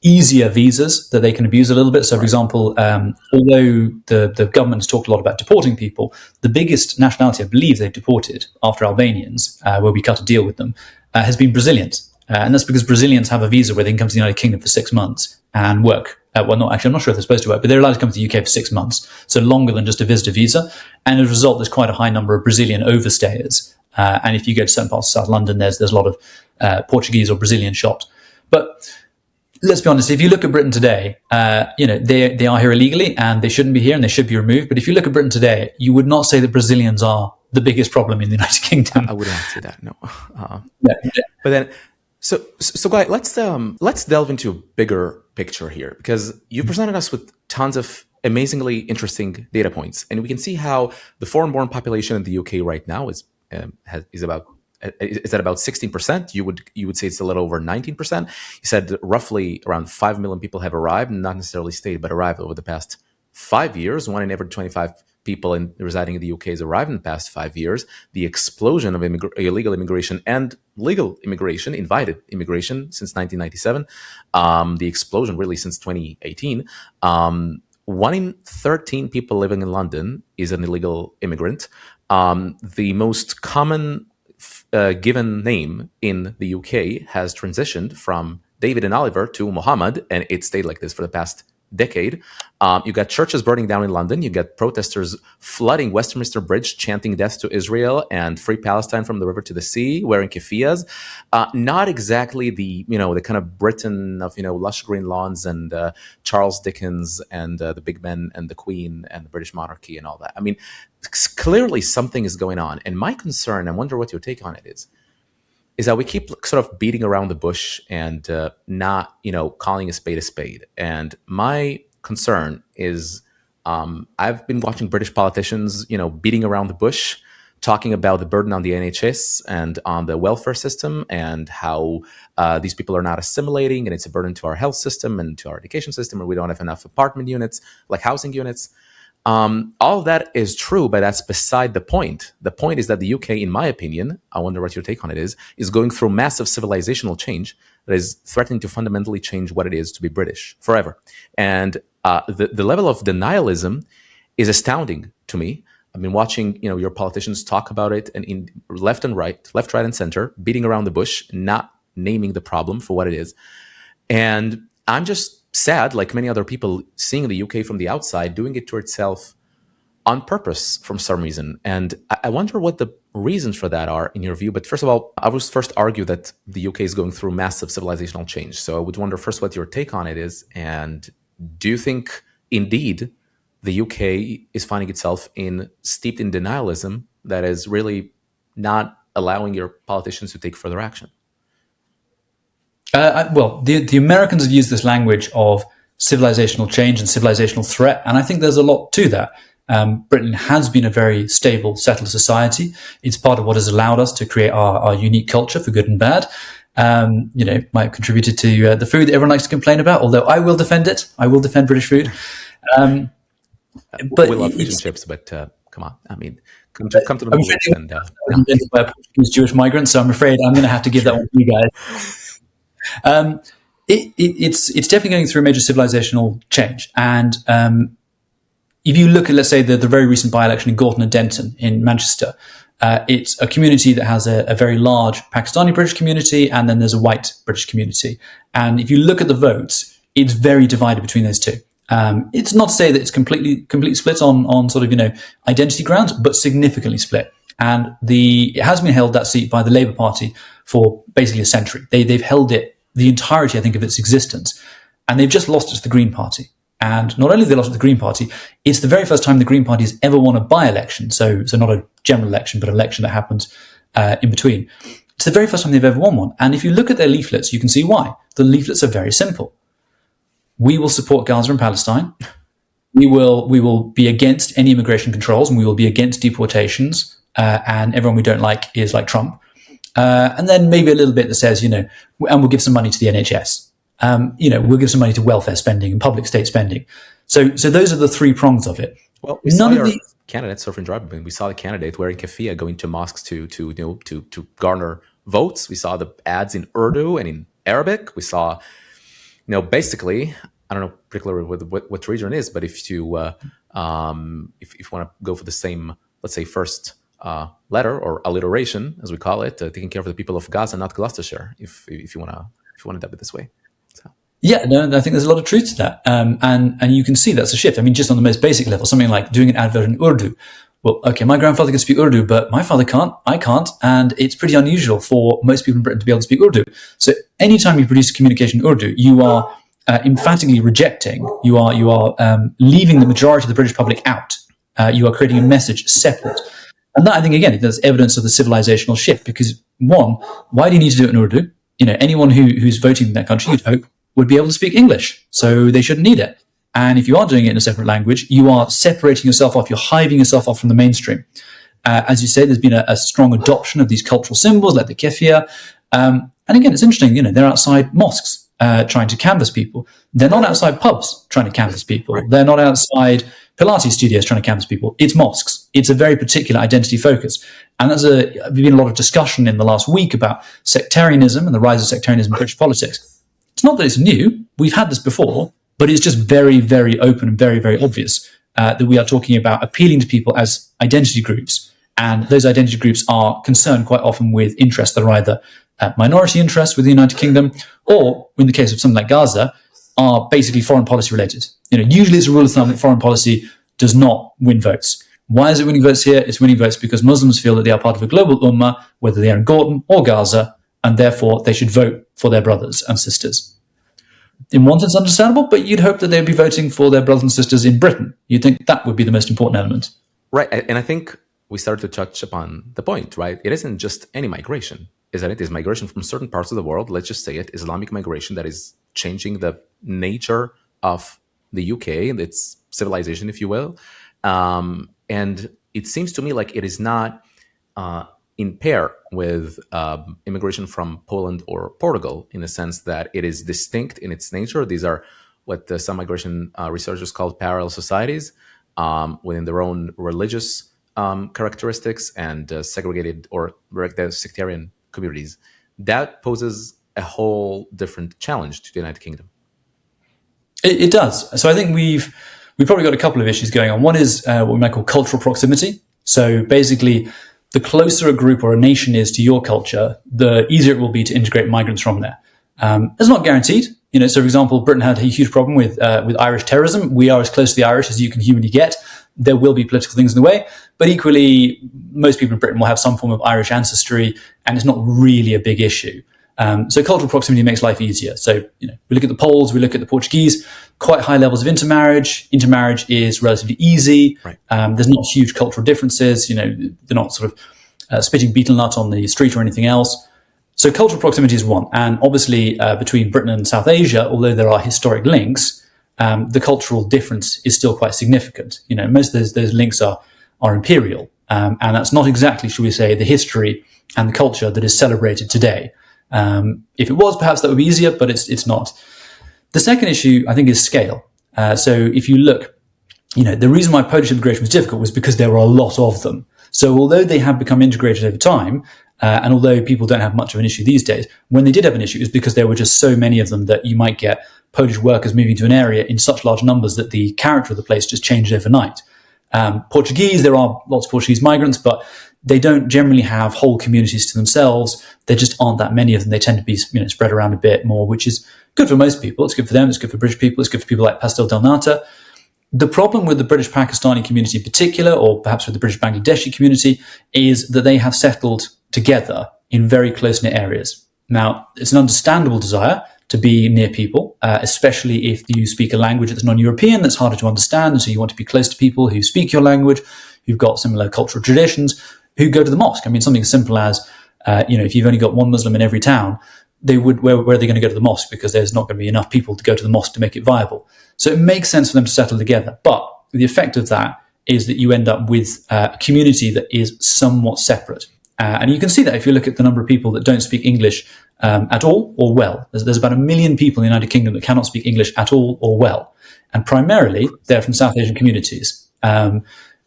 easier visas that they can abuse a little bit. So, for example, although the government has talked a lot about deporting people, the biggest nationality I believe they've deported after Albanians, where we cut a deal with them, has been Brazilians. And that's because Brazilians have a visa where they can come to the United Kingdom for 6 months and work. Well, not actually, I'm not sure if they're supposed to work, but they're allowed to come to the UK for 6 months, so longer than just a visitor visa. And as a result, there's quite a high number of Brazilian overstayers. And if you go to certain parts of South London, there's a lot of Portuguese or Brazilian shops. But let's be honest, if you look at Britain today, they are here illegally and they shouldn't be here and they should be removed. But if you look at Britain today, you would not say that Brazilians are the biggest problem in the United Kingdom. I wouldn't say that, no. Yeah. But then, so Guy, let's delve into a bigger picture here, because you presented us with tons of amazingly interesting data points, and we can see how the foreign-born population in the UK right now is at about 16%. You would say it's a little over 19%. You said roughly around 5 million people have arrived, not necessarily stayed, but arrived over the past 5 years. 1 in every 25 people residing in the UK has arrived in the past 5 years. The explosion of illegal immigration and legal immigration, invited immigration, since 1997. The explosion really since 2018. 1 in 13 people living in London is an illegal immigrant. The most common given name in the UK has transitioned from David and Oliver to Muhammad, and it stayed like this for the past decade. You got churches burning down in London. You got protesters flooding Westminster Bridge, chanting death to Israel and free Palestine from the river to the sea, wearing keffiyehs. Not exactly the kind of Britain of lush green lawns and Charles Dickens and the big men and the Queen and the British monarchy and all that. I mean, clearly something is going on. And my concern, I wonder what your take on it is that we keep sort of beating around the bush and not, calling a spade. And my concern is I've been watching British politicians, beating around the bush, talking about the burden on the NHS and on the welfare system and how these people are not assimilating and it's a burden to our health system and to our education system, and we don't have enough apartment units, like housing units. All of that is true, but that's beside the point. The point is that the UK, in my opinion, I wonder what your take on it is going through massive civilizational change that is threatening to fundamentally change what it is to be British forever. And the level of denialism is astounding to me. I've been watching, your politicians talk about it, and in left, right, and center, beating around the bush, not naming the problem for what it is. And I'm just sad, like many other people, seeing the UK from the outside, doing it to itself on purpose for some reason. And I wonder what the reasons for that are in your view. But first of all, I would first argue that the UK is going through massive civilizational change. So I would wonder first what your take on it is. And do you think indeed the UK is finding itself steeped in denialism that is really not allowing your politicians to take further action? The Americans have used this language of civilizational change and civilizational threat, and I think there's a lot to that. Britain has been a very stable, settled society. It's part of what has allowed us to create our unique culture, for good and bad. Might have contributed to the food that everyone likes to complain about, although I will defend it. I will defend British food. But we love fish and chips, but come on. I mean, come to the Middle East. I'm invented by a Portuguese Jewish migrant, so I'm afraid I'm going to have to give that one to you guys. It's definitely going through a major civilizational change, and if you look at, let's say, the very recent by-election in Gorton and Denton in Manchester, it's a community that has a very large Pakistani British community, and then there's a white British community. And if you look at the votes, it's very divided between those two. It's not to say that it's completely split on sort of, identity grounds, but significantly split. And it has been held, that seat, by the Labour Party for basically a century. They've held it the entirety, I think, of its existence. And they've just lost it to the Green Party. And not only have they lost it to the Green Party, it's the very first time the Green Party has ever won a by-election. So not a general election, but an election that happens in between. It's the very first time they've ever won one. And if you look at their leaflets, you can see why. The leaflets are very simple. We will support Gaza and Palestine. We will be against any immigration controls, and we will be against deportations. And everyone we don't like is like Trump. And then maybe a little bit that says, and we'll give some money to the NHS. We'll give some money to welfare spending and public state spending. So those are the three prongs of it. Well, we saw your candidates surf and drive. We saw the candidate wearing keffiyeh going to mosques to garner votes. We saw the ads in Urdu and in Arabic. We saw, basically, I don't know particularly what region it is, but if you want to go for the same, let's say, first letter or alliteration, as we call it, taking care of the people of Gaza, not Gloucestershire, if you want to dub it this way. So. Yeah, no, I think there's a lot of truth to that, and you can see that's a shift. I mean, just on the most basic level, something like doing an advert in Urdu. Well, okay, my grandfather can speak Urdu, but my father can't. I can't, and it's pretty unusual for most people in Britain to be able to speak Urdu. So, anytime you produce a communication in Urdu, you are emphatically rejecting. You are leaving the majority of the British public out. You are creating a message separate. And that, I think, again, there's evidence of the civilizational shift, because one, why do you need to do it in Urdu? Anyone who's voting in that country, you'd hope, would be able to speak English, so they shouldn't need it. And if you are doing it in a separate language, you are separating yourself off, you're hiving yourself off from the mainstream. As you say, there's been a strong adoption of these cultural symbols like the keffiyeh. And again, it's interesting, they're outside mosques trying to canvass people. They're not outside pubs trying to canvass people. Right. They're not outside Pilates studios trying to canvass people. It's mosques. It's a very particular identity focus. And there's been a lot of discussion in the last week about sectarianism and the rise of sectarianism in British politics. It's not that it's new. We've had this before, but it's just very, very open and very, very obvious that we are talking about appealing to people as identity groups. And those identity groups are concerned quite often with interests that are either minority interests within the United Kingdom, or in the case of something like Gaza, are basically foreign policy related. Usually it's a rule of thumb that foreign policy does not win votes. Why is it winning votes here? It's winning votes because Muslims feel that they are part of a global ummah, whether they are in Gorton or Gaza, and therefore they should vote for their brothers and sisters. In one sense, understandable, but you'd hope that they'd be voting for their brothers and sisters in Britain. You'd think that would be the most important element. Right, and I think we started to touch upon the point, right? It isn't just any migration, is that it is migration from certain parts of the world, let's just say it, Islamic migration that is changing the nature of the UK and its civilization, if you will. And it seems to me like it is not in pair with immigration from Poland or Portugal, in the sense that it is distinct in its nature. These are what some migration researchers call parallel societies within their own religious characteristics and segregated or sectarian communities. That poses a whole different challenge to the United Kingdom. It does. So I think we've probably got a couple of issues going on. One is what we might call cultural proximity. So basically, the closer a group or a nation is to your culture, the easier it will be to integrate migrants from there. It's not guaranteed. So for example, Britain had a huge problem with Irish terrorism. We are as close to the Irish as you can humanly get. There will be political things in the way, but equally, most people in Britain will have some form of Irish ancestry, and it's not really a big issue. So cultural proximity makes life easier. So, we look at the Poles, we look at the Portuguese, quite high levels of intermarriage. Intermarriage is relatively easy. Right. There's not huge cultural differences. They're not sort of spitting betel nut on the street or anything else. So cultural proximity is one. And obviously, between Britain and South Asia, although there are historic links, the cultural difference is still quite significant. Most of those links are imperial. And that's not exactly, should we say, the history and the culture that is celebrated today. If it was, perhaps that would be easier, but it's not. The second issue, I think, is scale. So if you look, the reason why Polish immigration was difficult was because there were a lot of them. So although they have become integrated over time, And although people don't have much of an issue these days, when they did have an issue, it was because there were just so many of them that you might get Polish workers moving to an area in such large numbers that the character of the place just changed overnight. Portuguese, there are lots of Portuguese migrants, but they don't generally have whole communities to themselves. There just aren't that many of them. They tend to be, spread around a bit more, which is good for most people. It's good for them. It's good for British people. It's good for people like Pastel Del Nata. The problem with the British Pakistani community in particular, or perhaps with the British Bangladeshi community, is that they have settled together in very close-knit areas. Now, it's an understandable desire to be near people, especially if you speak a language that's non-European, that's harder to understand, and so you want to be close to people who speak your language, who've got similar cultural traditions, who go to the mosque. I mean, something as simple as, if you've only got one Muslim in every town, where are they going to go to the mosque? Because there's not going to be enough people to go to the mosque to make it viable. So it makes sense for them to settle together. But the effect of that is that you end up with a community that is somewhat separate. And you can see that if you look at the number of people that don't speak English at all or well. There's about 1 million people in the United Kingdom that cannot speak English at all or well. And primarily, they're from South Asian communities.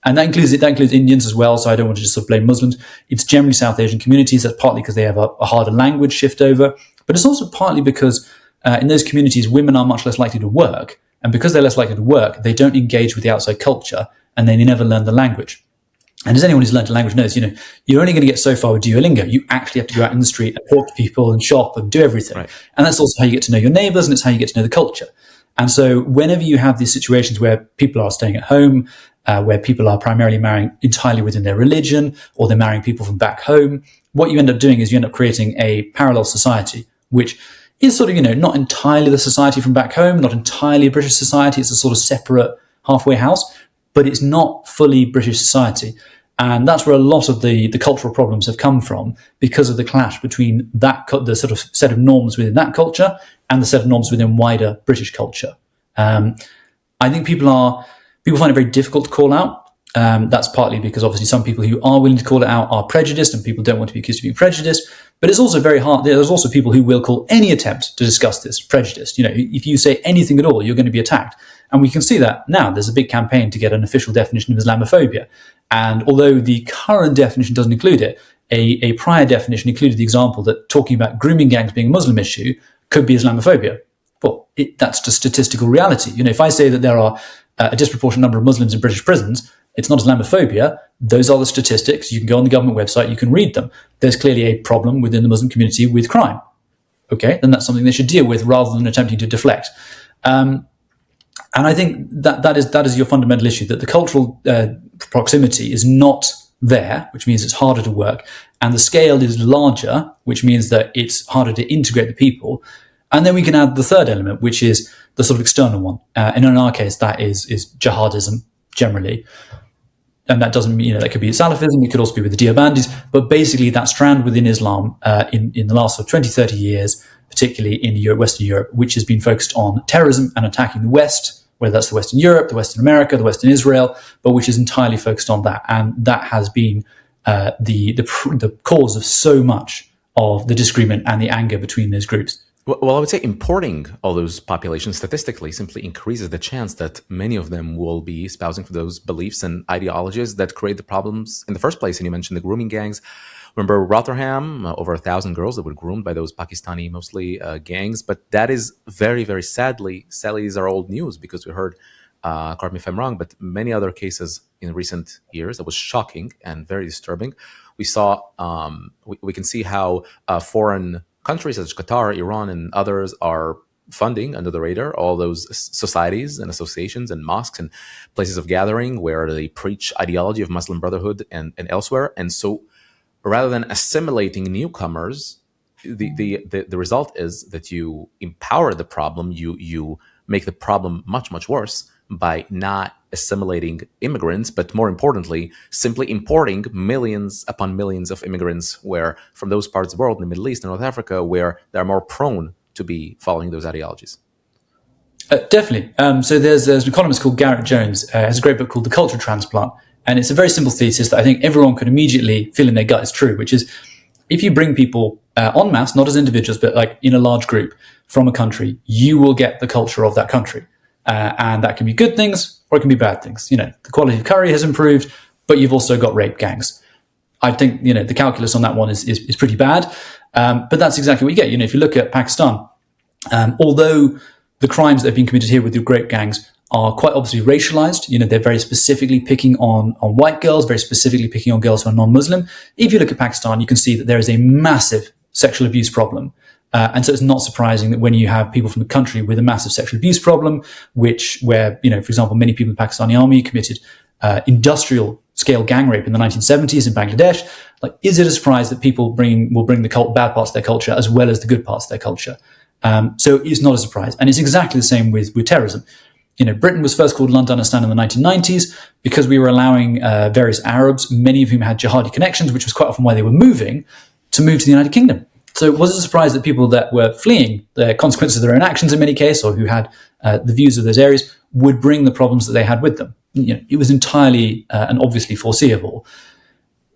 And that includes Indians as well, so I don't want to just sort of blame Muslims. It's generally South Asian communities. That's partly because they have a harder language shift over, but it's also partly because in those communities, women are much less likely to work. And because they're less likely to work, they don't engage with the outside culture, and they never learn the language. And as anyone who's learned a language knows, you're only going to get so far with Duolingo. You actually have to go out in the street and talk to people and shop and do everything. Right. And that's also how you get to know your neighbors, and it's how you get to know the culture. And so whenever you have these situations where people are staying at home, where people are primarily marrying entirely within their religion, or they're marrying people from back home, what you end up doing is you end up creating a parallel society, which is sort of, not entirely the society from back home, not entirely a British society. It's a sort of separate halfway house, but it's not fully British society. And that's where a lot of the cultural problems have come from, because of the clash between the sort of set of norms within that culture and the set of norms within wider British culture. I think people find it very difficult to call out. That's partly because obviously some people who are willing to call it out are prejudiced, and people don't want to be accused of being prejudiced. But it's also very hard. There's also people who will call any attempt to discuss this prejudiced. If you say anything at all, you're going to be attacked. And we can see that now. There's a big campaign to get an official definition of Islamophobia. And although the current definition doesn't include it, a prior definition included the example that talking about grooming gangs being a Muslim issue could be Islamophobia. Well, that's just statistical reality. If I say that there are a disproportionate number of Muslims in British prisons, it's not Islamophobia. Those are the statistics. You can go on the government website, you can read them. There's clearly a problem within the Muslim community with crime. Okay, then that's something they should deal with rather than attempting to deflect. And I think that is your fundamental issue, that the cultural proximity is not there, which means it's harder to work, and the scale is larger, which means that it's harder to integrate the people. And then we can add the third element, which is the sort of external one. And in our case, that is jihadism generally. And that doesn't mean, that could be Salafism, it could also be with the Deobandis, but basically that strand within Islam in the last sort of 20, 30 years, particularly in Western Europe, which has been focused on terrorism and attacking the West, whether that's the Western Europe, the Western America, the Western Israel, but which is entirely focused on that. And that has been the cause of so much of the disagreement and the anger between those groups. Well, I would say importing all those populations statistically simply increases the chance that many of them will be espousing for those beliefs and ideologies that create the problems in the first place. And you mentioned the grooming gangs. Remember Rotherham, over 1,000 girls that were groomed by those Pakistani mostly gangs. But that is very, very sadly, these are old news, because we heard, correct me if I'm wrong, but many other cases in recent years that was shocking and very disturbing. We saw, we can see how foreign countries such as Qatar, Iran, and others are funding under the radar all those societies and associations and mosques and places of gathering where they preach ideology of Muslim Brotherhood and elsewhere. And so rather than assimilating newcomers, the result is that you empower the problem, you make the problem much, much worse by not assimilating immigrants, but more importantly, simply importing millions upon millions of immigrants from those parts of the world, in the Middle East and North Africa, where they're more prone to be following those ideologies. Definitely. So there's an economist called Garrett Jones, has a great book called The Culture Transplant. And it's a very simple thesis that I think everyone could immediately feel in their gut is true, which is if you bring people en masse, not as individuals, but like in a large group from a country, you will get the culture of that country. And that can be good things or it can be bad things. The quality of curry has improved, but you've also got rape gangs. I think the calculus on that one is pretty bad. But that's exactly what you get. If you look at Pakistan, although the crimes that have been committed here with the grape gangs are quite obviously racialized, they're very specifically picking on white girls, very specifically picking on girls who are non-Muslim. If you look at Pakistan, you can see that there is a massive sexual abuse problem. And so it's not surprising that when you have people from the country with a massive sexual abuse problem, where, for example, many people in the Pakistani army committed industrial scale gang rape in the 1970s in Bangladesh, is it a surprise that people will bring the bad parts of their culture as well as the good parts of their culture? So it's not a surprise. And it's exactly the same with terrorism. Britain was first called London in the 1990s because we were allowing various Arabs, many of whom had jihadi connections, which was quite often why they were moving, to move to the United Kingdom. So it was a surprise that people that were fleeing the consequences of their own actions in many cases, or who had the views of those areas, would bring the problems that they had with them. It was entirely and obviously foreseeable,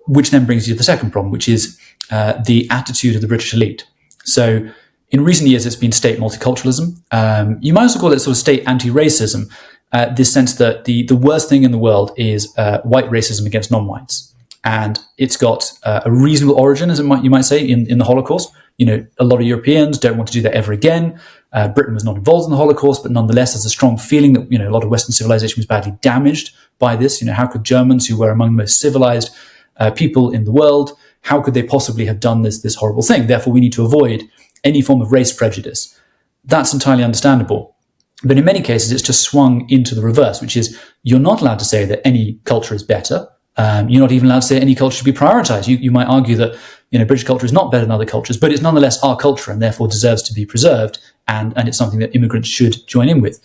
which then brings you to the second problem, which is the attitude of the British elite. So in recent years, it's been state multiculturalism. You might also call it sort of state anti-racism, this sense that the worst thing in the world is white racism against non-whites. And it's got a reasonable origin, as you might say, in the Holocaust. A lot of Europeans don't want to do that ever again. Britain was not involved in the Holocaust, but nonetheless, there's a strong feeling that, a lot of Western civilization was badly damaged by this. How could Germans, who were among the most civilized people in the world, how could they possibly have done this horrible thing? Therefore, we need to avoid any form of race prejudice. That's entirely understandable. But in many cases, it's just swung into the reverse, which is you're not allowed to say that any culture is better. You're not even allowed to say any culture should be prioritized. You might argue that British culture is not better than other cultures, but it's nonetheless our culture and therefore deserves to be preserved, and it's something that immigrants should join in with.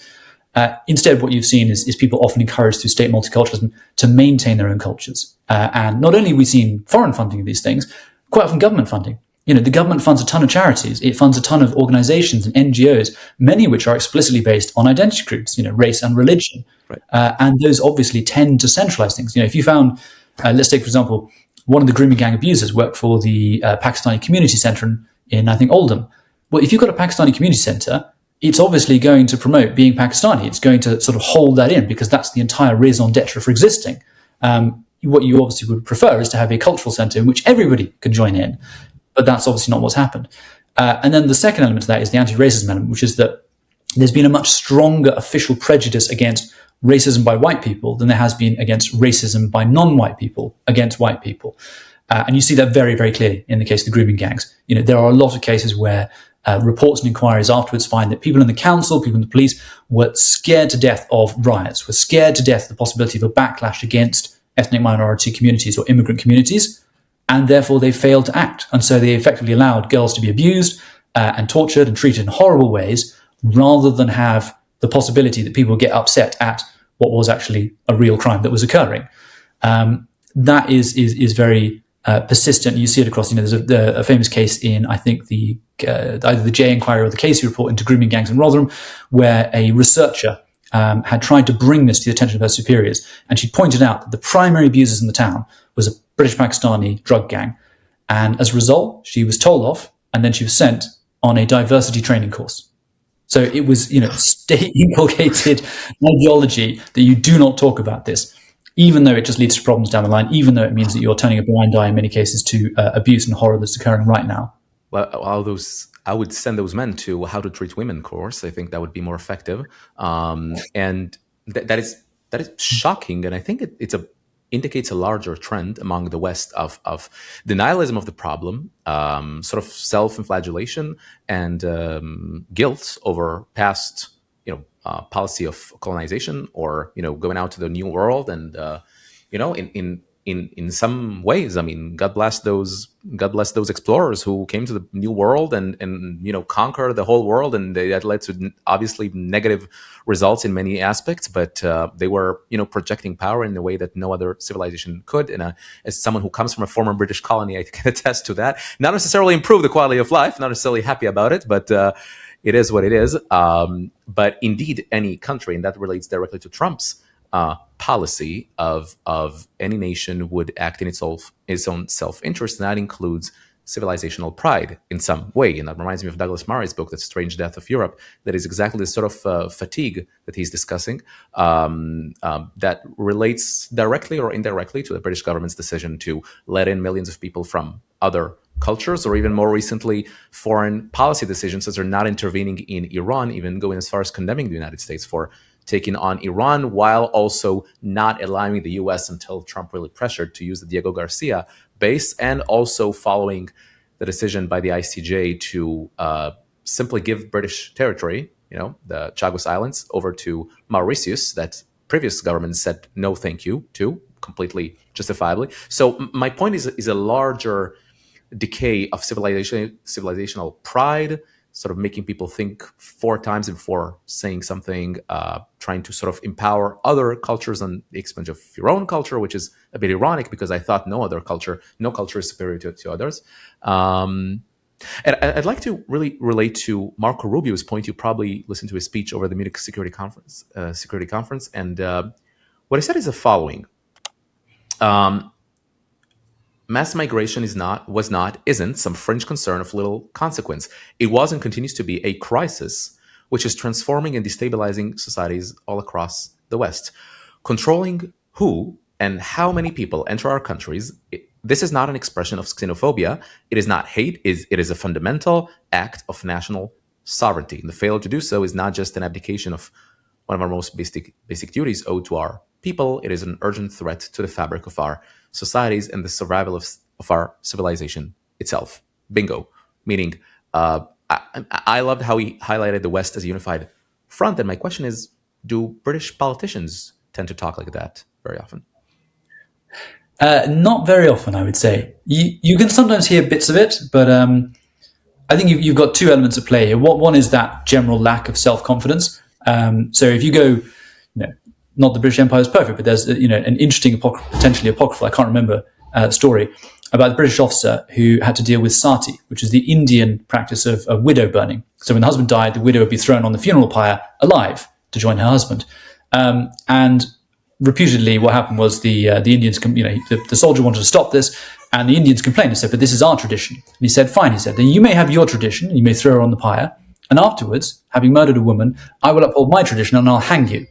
Instead, what you've seen is people often encouraged through state multiculturalism to maintain their own cultures. And not only have we seen foreign funding of these things, quite often government funding. The government funds a ton of charities. It funds a ton of organizations and NGOs, many of which are explicitly based on identity groups, race and religion. Right. And those obviously tend to centralize things. If you found, let's take, for example, one of the grooming gang abusers worked for the Pakistani community center in, I think, Oldham. Well, if you've got a Pakistani community center, it's obviously going to promote being Pakistani. It's going to sort of hold that in because that's the entire raison d'etre for existing. What you obviously would prefer is to have a cultural center in which everybody can join in. But that's obviously not what's happened. And then the second element of that is the anti-racism element, which is that there's been a much stronger official prejudice against racism by white people than there has been against racism by non-white people against white people. And you see that very, very clearly in the case of the grooming gangs. There are a lot of cases where reports and inquiries afterwards find that people in the council, people in the police were scared to death of riots, were scared to death of the possibility of a backlash against ethnic minority communities or immigrant communities. And therefore they failed to act. And so they effectively allowed girls to be abused and tortured and treated in horrible ways rather than have the possibility that people get upset at what was actually a real crime that was occurring. That is very persistent. You see it across, there's a famous case in, I think, either the J Inquiry or the Casey report into grooming gangs in Rotherham, where a researcher had tried to bring this to the attention of her superiors. And she pointed out that the primary abusers in the town was a British Pakistani drug gang. And as a result, she was told off and then she was sent on a diversity training course. So it was, state inculcated ideology that you do not talk about this, even though it just leads to problems down the line, even though it means that you're turning a blind eye in many cases to abuse and horror that's occurring right now. Well, I would send those men to How to Treat Women course. I think that would be more effective. And that is shocking. And I think it indicates a larger trend among the West of denialism of the problem, sort of self-flagellation and guilt over past, policy of colonization or, going out to the new world. And, in some ways, I mean, God bless those explorers who came to the new world and conquer the whole world, and that led to obviously negative results in many aspects. But they were projecting power in a way that no other civilization could. And as someone who comes from a former British colony, I can attest to that. Not necessarily improve the quality of life, not necessarily happy about it, but it is what it is. But indeed, any country, and that relates directly to Trump's policy of any nation would act in its own self-interest, and that includes civilizational pride in some way. And that reminds me of Douglas Murray's book, The Strange Death of Europe, that is exactly the sort of fatigue that he's discussing, that relates directly or indirectly to the British government's decision to let in millions of people from other cultures, or even more recently, foreign policy decisions, as they're not intervening in Iran, even going as far as condemning the United States for taking on Iran, while also not allowing the US, until Trump really pressured, to use the Diego Garcia base, and also following the decision by the ICJ to simply give British territory, the Chagos Islands, over to Mauritius, that previous government said no thank you to, completely justifiably. So my point is a larger decay of civilizational pride, sort of making people think 4 times before saying something, trying to sort of empower other cultures on the expense of your own culture, which is a bit ironic, because I thought no culture is superior to others. And I'd like to really relate to Marco Rubio's point. You probably listened to his speech over the Munich Security Conference, and what he said is the following. Mass migration isn't some fringe concern of little consequence. It was and continues to be a crisis which is transforming and destabilizing societies all across the West. Controlling who and how many people enter our countries, this is not an expression of xenophobia. It is not hate. It is a fundamental act of national sovereignty. And the failure to do so is not just an abdication of one of our most basic duties owed to our people. It is an urgent threat to the fabric of our societies and the survival of our civilization itself. Bingo. Meaning, I loved how he highlighted the West as a unified front. And my question is, do British politicians tend to talk like that very often? Not very often, I would say. You can sometimes hear bits of it, but I think you've got 2 elements at play here. One is that general lack of self-confidence. So if you go, not the British Empire is perfect, but there's an interesting, potentially apocryphal, I can't remember, story about the British officer who had to deal with sati, which is the Indian practice of widow burning. So when the husband died, the widow would be thrown on the funeral pyre alive to join her husband. And reputedly, what happened was the Indians, the soldier wanted to stop this, and the Indians complained and said, "But this is our tradition." And he said, "Fine," he said, "then you may have your tradition, and you may throw her on the pyre, and afterwards, having murdered a woman, I will uphold my tradition and I'll hang you."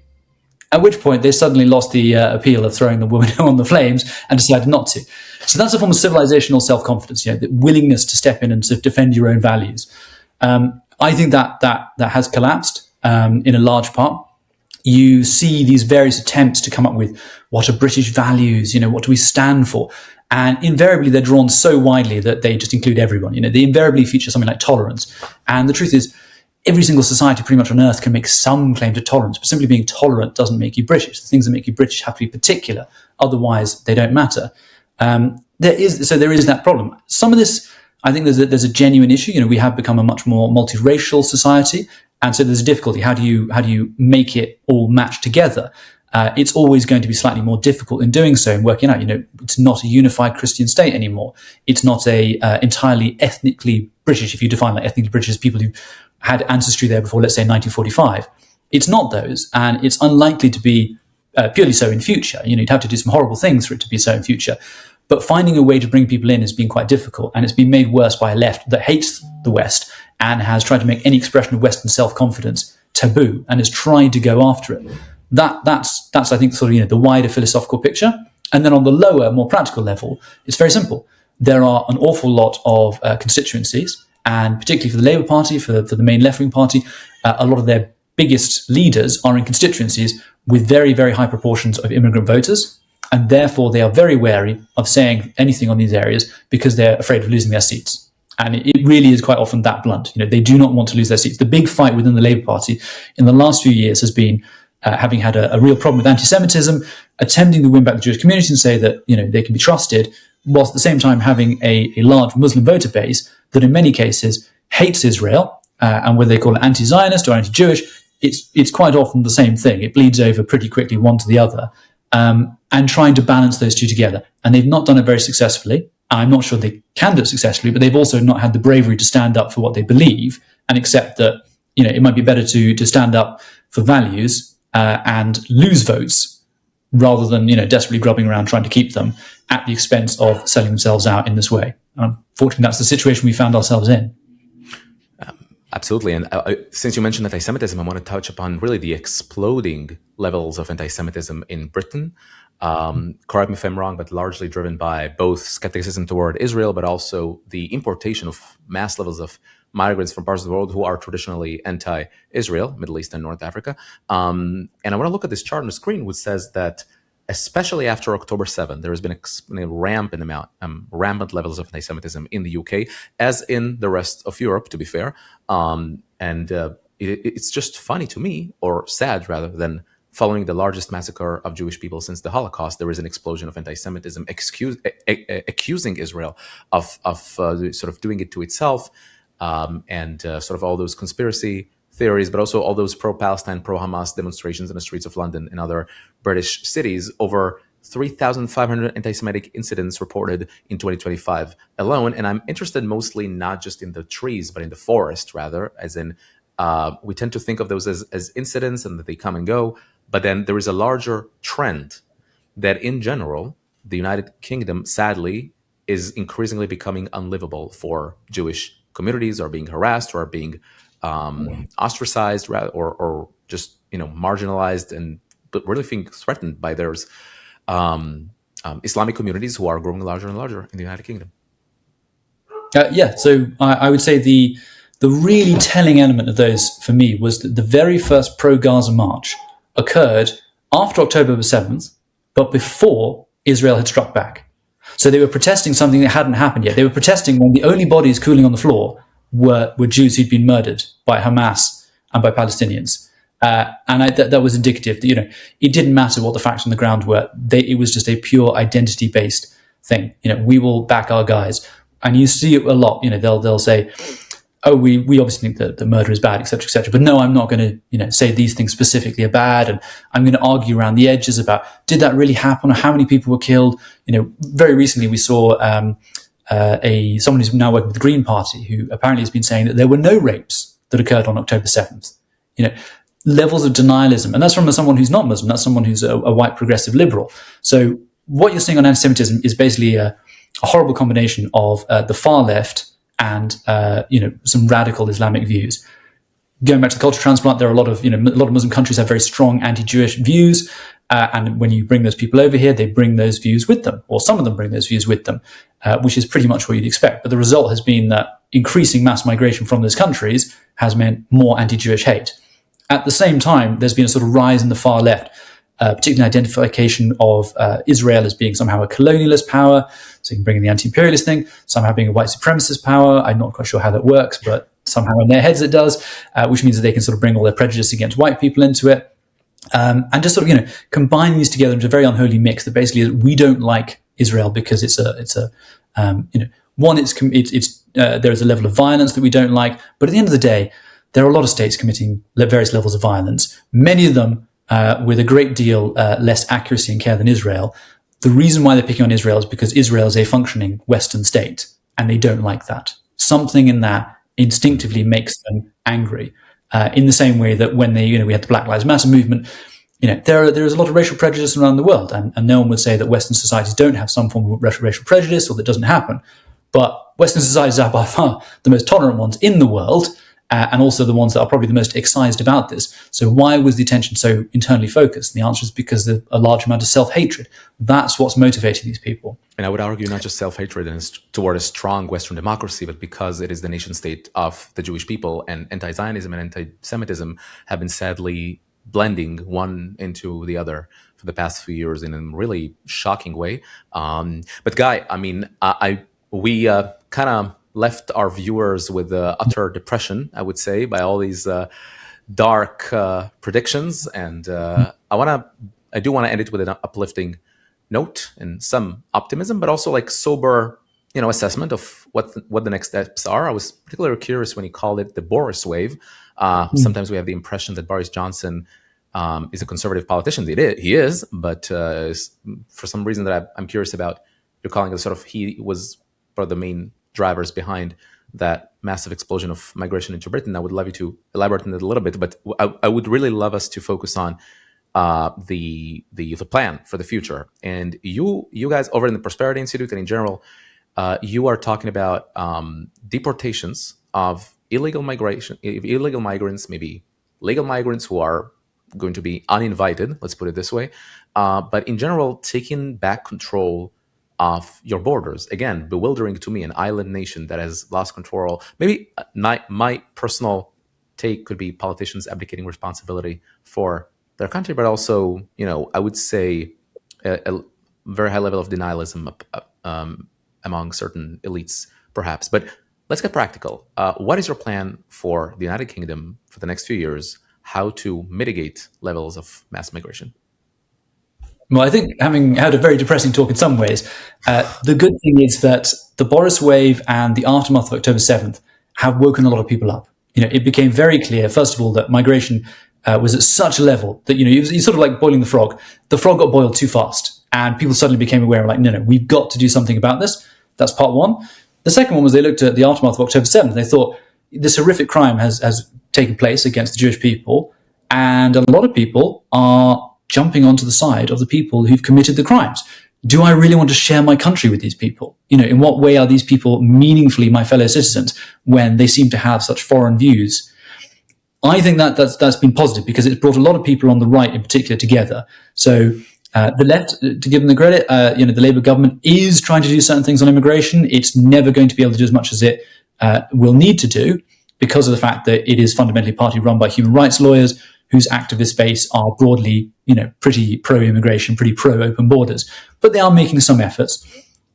At which point they suddenly lost the appeal of throwing the woman on the flames and decided not to. So that's a form of civilizational self-confidence, the willingness to step in and to defend your own values. I think that has collapsed in a large part. You see these various attempts to come up with what are British values, what do we stand for? And invariably they're drawn so widely that they just include everyone. They invariably feature something like tolerance. And the truth is, every single society pretty much on earth can make some claim to tolerance, but simply being tolerant doesn't make you British. The things that make you British have to be particular. Otherwise, they don't matter. There is that problem. Some of this, I think there's a genuine issue. We have become a much more multiracial society. And so there's a difficulty. How do you make it all match together? It's always going to be slightly more difficult in doing so and working out, it's not a unified Christian state anymore. It's not a entirely ethnically British, if you define like ethnically British as people who had ancestry there before, let's say, 1945. It's not those, and it's unlikely to be purely so in future. You'd have to do some horrible things for it to be so in future. But finding a way to bring people in has been quite difficult, and it's been made worse by a left that hates the West and has tried to make any expression of Western self-confidence taboo and is trying to go after it. That's I think, sort of the wider philosophical picture. And then on the lower, more practical level, it's very simple. There are an awful lot of constituencies, and particularly for the Labour Party, for the main left-wing party, a lot of their biggest leaders are in constituencies with very, very high proportions of immigrant voters, and therefore they are very wary of saying anything on these areas because they're afraid of losing their seats. And it really is quite often that blunt. They do not want to lose their seats. The big fight within the Labour Party in the last few years has been having had a real problem with anti-Semitism, attempting to win back the Jewish community and say that they can be trusted, whilst at the same time having a large Muslim voter base that in many cases hates Israel, and whether they call it anti-Zionist or anti-Jewish, it's quite often the same thing. It bleeds over pretty quickly one to the other, and trying to balance those two together. And they've not done it very successfully. I'm not sure they can do it successfully, but they've also not had the bravery to stand up for what they believe and accept that it might be better to stand up for values and lose votes rather than desperately grubbing around trying to keep them at the expense of selling themselves out in this way. And unfortunately, that's the situation we found ourselves in. Absolutely. And since you mentioned anti-Semitism, I want to touch upon really the exploding levels of anti-Semitism in Britain. Correct me if I'm wrong, but largely driven by both skepticism toward Israel, but also the importation of mass levels of migrants from parts of the world who are traditionally anti-Israel, Middle East and North Africa. And I want to look at this chart on the screen, which says that especially after October 7th, there has been a rampant levels of anti-Semitism in the UK, as in the rest of Europe, to be fair. It's just funny to me, or sad rather, than following the largest massacre of Jewish people since the Holocaust, there is an explosion of anti-Semitism accusing Israel of sort of doing it to itself, and sort of all those conspiracy theories, but also all those pro-Palestine, pro-Hamas demonstrations in the streets of London and other British cities. Over 3,500 anti-Semitic incidents reported in 2025 alone. And I'm interested mostly not just in the trees, but in the forest, rather, as in we tend to think of those as incidents and that they come and go. But then there is a larger trend that in general, the United Kingdom, sadly, is increasingly becoming unlivable for Jewish communities, or being harassed, or being ostracized, or just marginalized, and but really being threatened by those Islamic communities who are growing larger and larger in the United Kingdom. So I would say the really telling element of those for me was that the very first pro-Gaza march occurred after October 7th, but before Israel had struck back. So they were protesting something that hadn't happened yet. They were protesting when the only bodies cooling on the floor were Jews who'd been murdered by Hamas and by Palestinians. That was indicative that, it didn't matter what the facts on the ground were. It was just a pure identity-based thing. We will back our guys. And you see it a lot. They'll say, oh, we obviously think that the murder is bad, et cetera, but no, I'm not going to, say these things specifically are bad. And I'm going to argue around the edges about, did that really happen, or how many people were killed? Very recently we saw someone who's now working with the Green Party, who apparently has been saying that there were no rapes that occurred on October 7th. Levels of denialism. And that's from someone who's not Muslim. That's someone who's a white progressive liberal. So what you're seeing on anti-Semitism is basically a horrible combination of the far left and some radical Islamic views. Going back to the culture transplant, there are a lot of Muslim countries have very strong anti-Jewish views, and when you bring those people over here, they bring those views with them, or some of them bring those views with them, which is pretty much what you'd expect. But the result has been that increasing mass migration from those countries has meant more anti-Jewish hate. At the same time, there's been a sort of rise in the far left, particularly identification of Israel as being somehow a colonialist power. So you can bring in the anti-imperialist thing, somehow being a white supremacist power. I'm not quite sure how that works, but somehow in their heads it does, which means that they can sort of bring all their prejudice against white people into it. And just sort of, combine these together into a very unholy mix that basically is, we don't like Israel because there is a level of violence that we don't like. But at the end of the day, there are a lot of states committing various levels of violence, many of them with a great deal less accuracy and care than Israel. The reason why they're picking on Israel is because Israel is a functioning Western state, and they don't like that. Something in that instinctively makes them angry. In the same way that when we had the Black Lives Matter movement, there is a lot of racial prejudice around the world, and no one would say that Western societies don't have some form of racial prejudice, or that doesn't happen. But Western societies are by far the most tolerant ones in the world, and also the ones that are probably the most excised about this. So why was the attention so internally focused? And the answer is because of a large amount of self-hatred. That's what's motivating these people. And I would argue not just self-hatred toward a strong Western democracy, but because it is the nation state of the Jewish people, and anti-Zionism and anti-Semitism have been sadly blending one into the other for the past few years in a really shocking way. But Guy, we kind of left our viewers with utter depression, I would say, by all these dark predictions. And I do want to end it with an uplifting note and some optimism, but also like sober, assessment of what the next steps are. I was particularly curious when he called it the Boriswave. Sometimes we have the impression that Boris Johnson is a conservative politician. He is, but for some reason that I'm curious about, you're calling it sort of, he was part of the main drivers behind that massive explosion of migration into Britain. I would love you to elaborate on it a little bit, but I would really love us to focus on the plan for the future. And you guys over in the Prosperity Institute and in general, you are talking about deportations of illegal migrants, maybe legal migrants who are going to be uninvited, let's put it this way. But in general, taking back control of your borders. Again, bewildering to me, an island nation that has lost control. Maybe my personal take could be politicians abdicating responsibility for their country, but also, I would say a very high level of denialism among certain elites, perhaps. But let's get practical. What is your plan for the United Kingdom for the next few years? How to mitigate levels of mass migration? Well, I think, having had a very depressing talk in some ways, the good thing is that the Boriswave and the aftermath of October 7th have woken a lot of people up. It became very clear, first of all, that migration was at such a level that, it's sort of like boiling the frog. The frog got boiled too fast, and people suddenly became aware of, no, we've got to do something about this. That's part one. The second one was they looked at the aftermath of October 7th. They thought this horrific crime has taken place against the Jewish people, and a lot of people are jumping onto the side of the people who've committed the crimes. Do I really want to share my country with these people? In what way are these people meaningfully my fellow citizens when they seem to have such foreign views? I think that's been positive because it's brought a lot of people on the right in particular together. So the left, to give them the credit, the Labour government is trying to do certain things on immigration. It's never going to be able to do as much as it will need to do because of the fact that it is fundamentally a party run by human rights lawyers whose activist base are broadly, pretty pro-immigration, pretty pro-open borders. But they are making some efforts.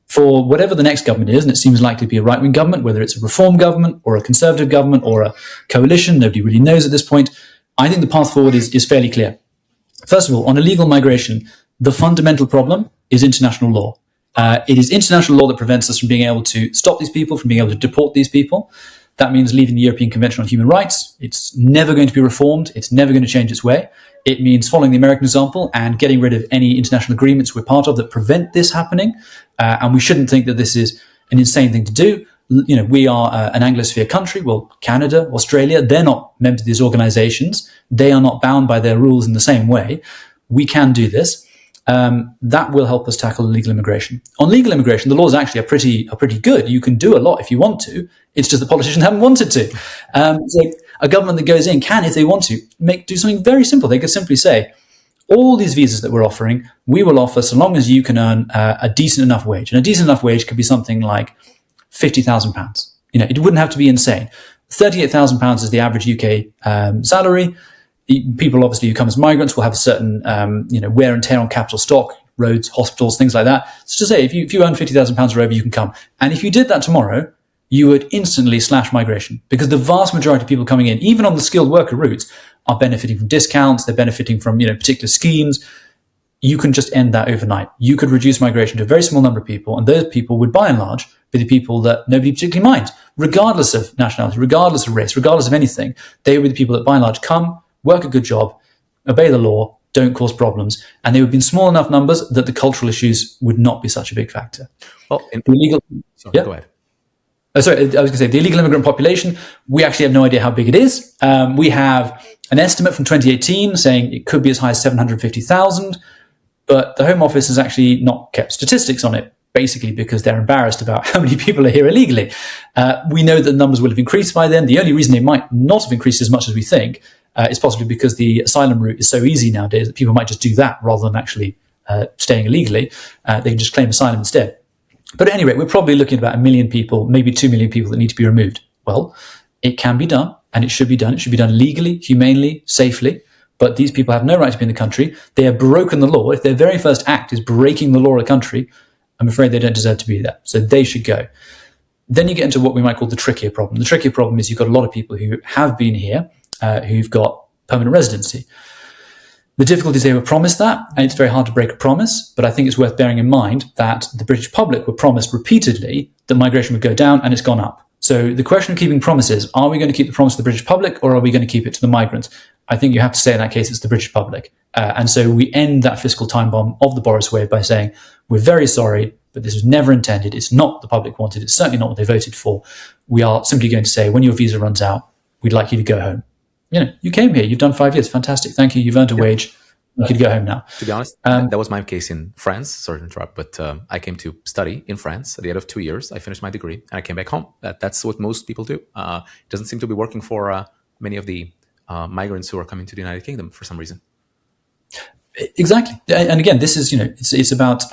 For whatever the next government is, and it seems likely to be a right-wing government, whether it's a reform government or a conservative government or a coalition, nobody really knows at this point, I think the path forward is fairly clear. First of all, on illegal migration, the fundamental problem is international law. It is international law that prevents us from being able to stop these people, from being able to deport these people. That means leaving the European Convention on Human Rights. It's never going to be reformed. It's never going to change its way. It means following the American example and getting rid of any international agreements we're part of that prevent this happening. And we shouldn't think that this is an insane thing to do. We are an Anglosphere country. Well, Canada, Australia, they're not members of these organizations. They are not bound by their rules in the same way. We can do this. That will help us tackle illegal immigration. On legal immigration, the laws actually are pretty good. You can do a lot if you want to. It's just the politicians haven't wanted to. So a government that goes in can, if they want to, do something very simple. They could simply say, all these visas that we're offering, we will offer so long as you can earn a decent enough wage. And a decent enough wage could be something like £50,000. It wouldn't have to be insane. £38,000 is the average UK salary. People obviously who come as migrants will have a certain, wear and tear on capital stock, roads, hospitals, things like that. So to say, if you earn £50,000 or over, you can come. And if you did that tomorrow, you would instantly slash migration because the vast majority of people coming in, even on the skilled worker routes, are benefiting from discounts. They're benefiting from, particular schemes. You can just end that overnight. You could reduce migration to a very small number of people. And those people would, by and large, be the people that nobody particularly minds, regardless of nationality, regardless of race, regardless of anything. They would be the people that, by and large, come, work a good job, obey the law, don't cause problems, and they would be in small enough numbers that the cultural issues would not be such a big factor. Well, go ahead. I was going to say, the illegal immigrant population, we actually have no idea how big it is. We have an estimate from 2018 saying it could be as high as 750,000, but the Home Office has actually not kept statistics on it, basically because they're embarrassed about how many people are here illegally. We know that the numbers will have increased by then. The only reason they might not have increased as much as we think is possibly because the asylum route is so easy nowadays that people might just do that rather than actually staying illegally. They can just claim asylum instead. But at any rate, we're probably looking at about 1 million people, maybe 2 million people that need to be removed. Well, it can be done, and it should be done. It should be done legally, humanely, safely. But these people have no right to be in the country. They have broken the law. If their very first act is breaking the law of the country, I'm afraid they don't deserve to be there. So they should go. Then you get into what we might call the trickier problem. The trickier problem is you've got a lot of people who have been here, who've got permanent residency. The difficulty is they were promised that, and it's very hard to break a promise, but I think it's worth bearing in mind that the British public were promised repeatedly that migration would go down, and it's gone up. So the question of keeping promises, are we going to keep the promise to the British public, or are we going to keep it to the migrants? I think you have to say in that case it's the British public. And so we end that fiscal time bomb of the Boriswave by saying, we're very sorry, but this was never intended. It's not what the public wanted. It's certainly not what they voted for. We are simply going to say, when your visa runs out, we'd like you to go home. You came here, you've done 5 years, fantastic, thank you, you've earned a wage, you could go home now. To be honest, that was my case in France. Sorry to interrupt, but I came to study in France. At the end of 2 years, I finished my degree and I came back home. That's what most people do. It doesn't seem to be working for many of the migrants who are coming to the United Kingdom for some reason. Exactly. And again, this is, it's about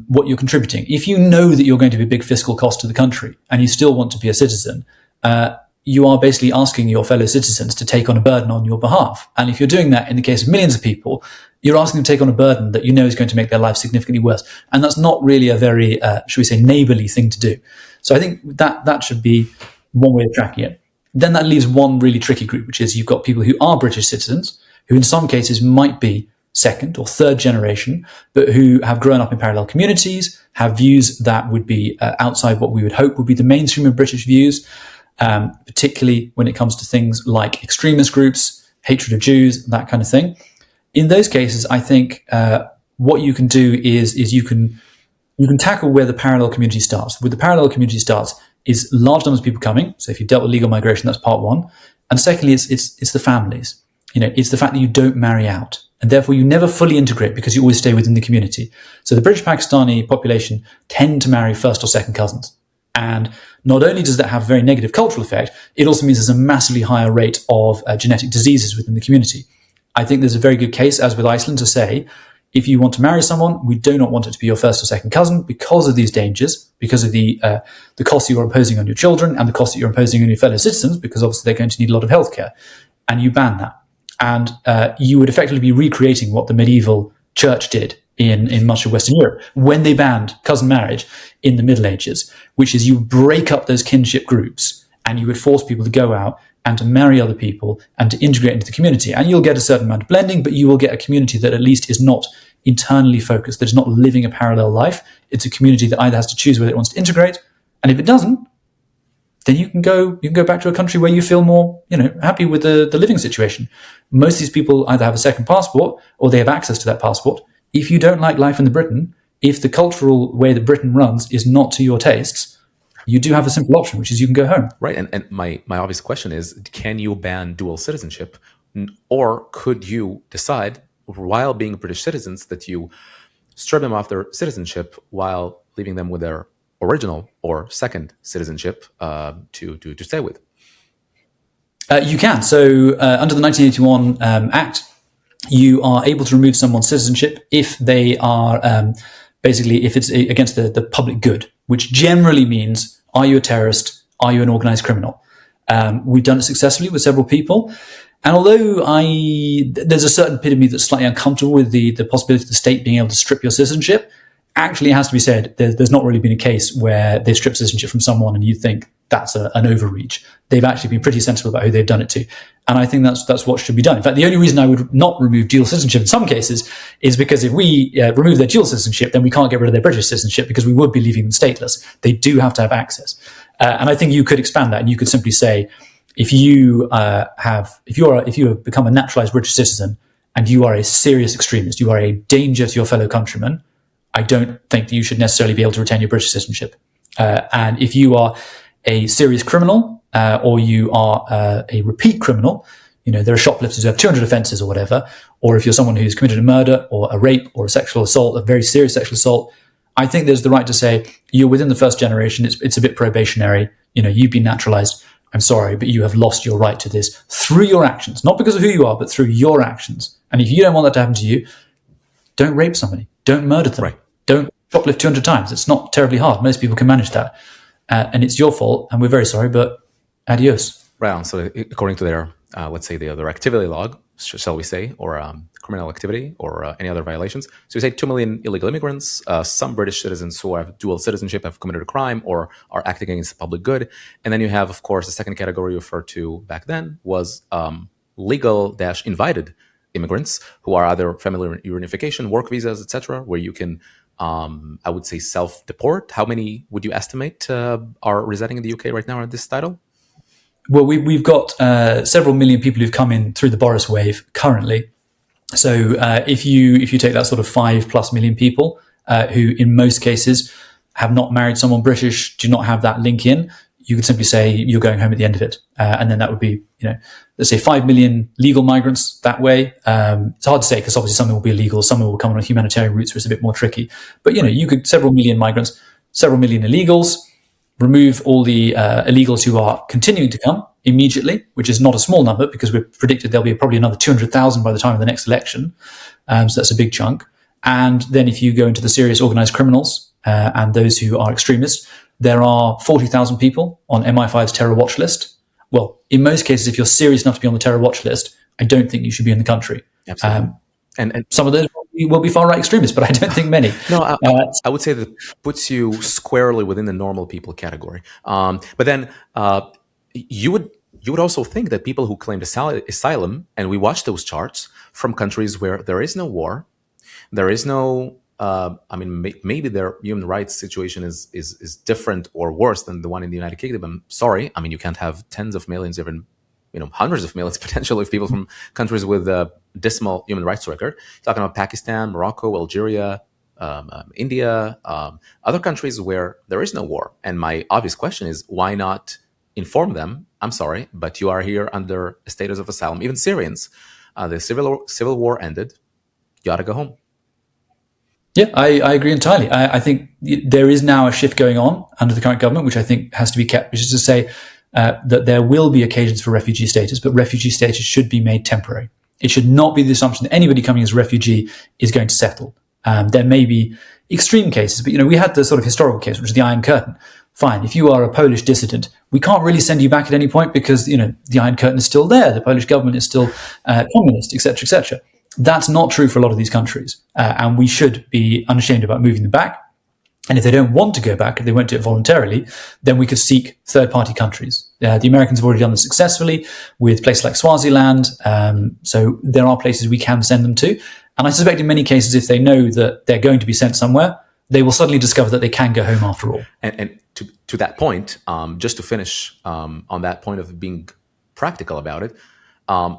what you're contributing. If you know that you're going to be a big fiscal cost to the country and you still want to be a citizen, you are basically asking your fellow citizens to take on a burden on your behalf. And if you're doing that in the case of millions of people, you're asking them to take on a burden that you know is going to make their life significantly worse. And that's not really a very, should we say, neighbourly thing to do. So I think that should be one way of tracking it. Then that leaves one really tricky group, which is you've got people who are British citizens, who in some cases might be second or third generation, but who have grown up in parallel communities, have views that would be outside what we would hope would be the mainstream of British views, particularly when it comes to things like extremist groups, hatred of Jews, that kind of thing. In those cases, I think what you can do is you can tackle where the parallel community starts. Where the parallel community starts is large numbers of people coming. So if you've dealt with legal migration, that's part one. And secondly, it's the families. It's the fact that you don't marry out. And therefore, you never fully integrate because you always stay within the community. So the British Pakistani population tend to marry first or second cousins. And not only does that have a very negative cultural effect, it also means there's a massively higher rate of genetic diseases within the community. I think there's a very good case, as with Iceland, to say, if you want to marry someone, we do not want it to be your first or second cousin because of these dangers, because of the costs you're imposing on your children and the costs that you're imposing on your fellow citizens, because obviously they're going to need a lot of healthcare. And you ban that. And you would effectively be recreating what the medieval church did in much of Western Europe when they banned cousin marriage in the Middle Ages, which is you break up those kinship groups and you would force people to go out and to marry other people and to integrate into the community. And you'll get a certain amount of blending, but you will get a community that at least is not internally focused, that is not living a parallel life. It's a community that either has to choose whether it wants to integrate, and if it doesn't, then you can go back to a country where you feel more, happy with the living situation. Most of these people either have a second passport or they have access to that passport. If you don't like life in Britain, if the cultural way that Britain runs is not to your tastes, you do have a simple option, which is you can go home. Right. And my obvious question is, can you ban dual citizenship? Or could you decide, while being British citizens, that you strip them off their citizenship while leaving them with their original or second citizenship to stay with? You can. So under the 1981 Act, you are able to remove someone's citizenship if they are basically, if it's against the public good, which generally means, are you a terrorist? Are you an organized criminal? We've done it successfully with several people. And although there's a certain bit of me that's slightly uncomfortable with the possibility of the state being able to strip your citizenship, actually, it has to be said, there's not really been a case where they've stripped citizenship from someone and you think that's an overreach. They've actually been pretty sensible about who they've done it to. And I think that's what should be done. In fact, the only reason I would not remove dual citizenship in some cases is because if we remove their dual citizenship, then we can't get rid of their British citizenship because we would be leaving them stateless. They do have to have access. And I think you could expand that and you could simply say, if you have become a naturalized British citizen and you are a serious extremist, you are a danger to your fellow countrymen, I don't think that you should necessarily be able to retain your British citizenship. And if you are a serious criminal or you are a repeat criminal, there are shoplifters who have 200 offences or whatever, or if you're someone who's committed a murder or a rape or a sexual assault, a very serious sexual assault, I think there's the right to say you're within the first generation. It's a bit probationary. You've been naturalised. I'm sorry, but you have lost your right to this through your actions, not because of who you are, but through your actions. And if you don't want that to happen to you, don't rape somebody. Don't murder them. Right. Don't shoplift 200 times. It's not terribly hard. Most people can manage that. And it's your fault, and we're very sorry, but adios. Right on. So according to their, let's say, their activity log, shall we say, or criminal activity or any other violations. So you say 2 million illegal immigrants, some British citizens who have dual citizenship have committed a crime or are acting against the public good. And then you have, of course, the second category you referred to back then was legal-invited immigrants who are either family reunification, work visas, etc., where you can, I would say, self-deport. How many would you estimate are residing in the UK right now at this title? Well, we've got several million people who've come in through the Boriswave currently. So if you take that sort of 5+ million people who in most cases have not married someone British, do not have that link in, you could simply say you're going home at the end of it. And then that would be, let's say 5 million legal migrants that way. It's hard to say because obviously some will be illegal, some will come on a humanitarian route, so it's a bit more tricky. But, you could several million migrants, several million illegals, remove all the illegals who are continuing to come immediately, which is not a small number because we've predicted there'll be probably another 200,000 by the time of the next election. So that's a big chunk. And then if you go into the serious organized criminals and those who are extremists, there are 40,000 people on MI5's terror watch list. Well, in most cases, if you're serious enough to be on the terror watch list, I don't think you should be in the country. Absolutely. And some of those will be far-right extremists, but I don't think many. No, I would say that puts you squarely within the normal people category. But then you would also think that people who claimed asylum, and we watch those charts from countries where there is no war, there is no, maybe their human rights situation is different or worse than the one in the United Kingdom. I'm sorry. You can't have tens of millions, even hundreds of millions potentially of people from countries with a dismal human rights record. Talking about Pakistan, Morocco, Algeria, India, other countries where there is no war. And my obvious question is, why not inform them? I'm sorry, but you are here under a status of asylum. Even Syrians, the civil war ended. You ought to go home. Yeah, I agree entirely. I think there is now a shift going on under the current government, which I think has to be kept, which is to say that there will be occasions for refugee status, but refugee status should be made temporary. It should not be the assumption that anybody coming as a refugee is going to settle. There may be extreme cases, but we had the sort of historical case, which is the Iron Curtain. Fine, if you are a Polish dissident, we can't really send you back at any point because the Iron Curtain is still there. The Polish government is still communist, etc., etc. That's not true for a lot of these countries, and we should be unashamed about moving them back. And if they don't want to go back, if they won't do it voluntarily, then we could seek third-party countries. The Americans have already done this successfully with places like Swaziland, so there are places we can send them to. And I suspect in many cases, if they know that they're going to be sent somewhere, they will suddenly discover that they can go home after all. And to that point, just to finish on that point of being practical about it,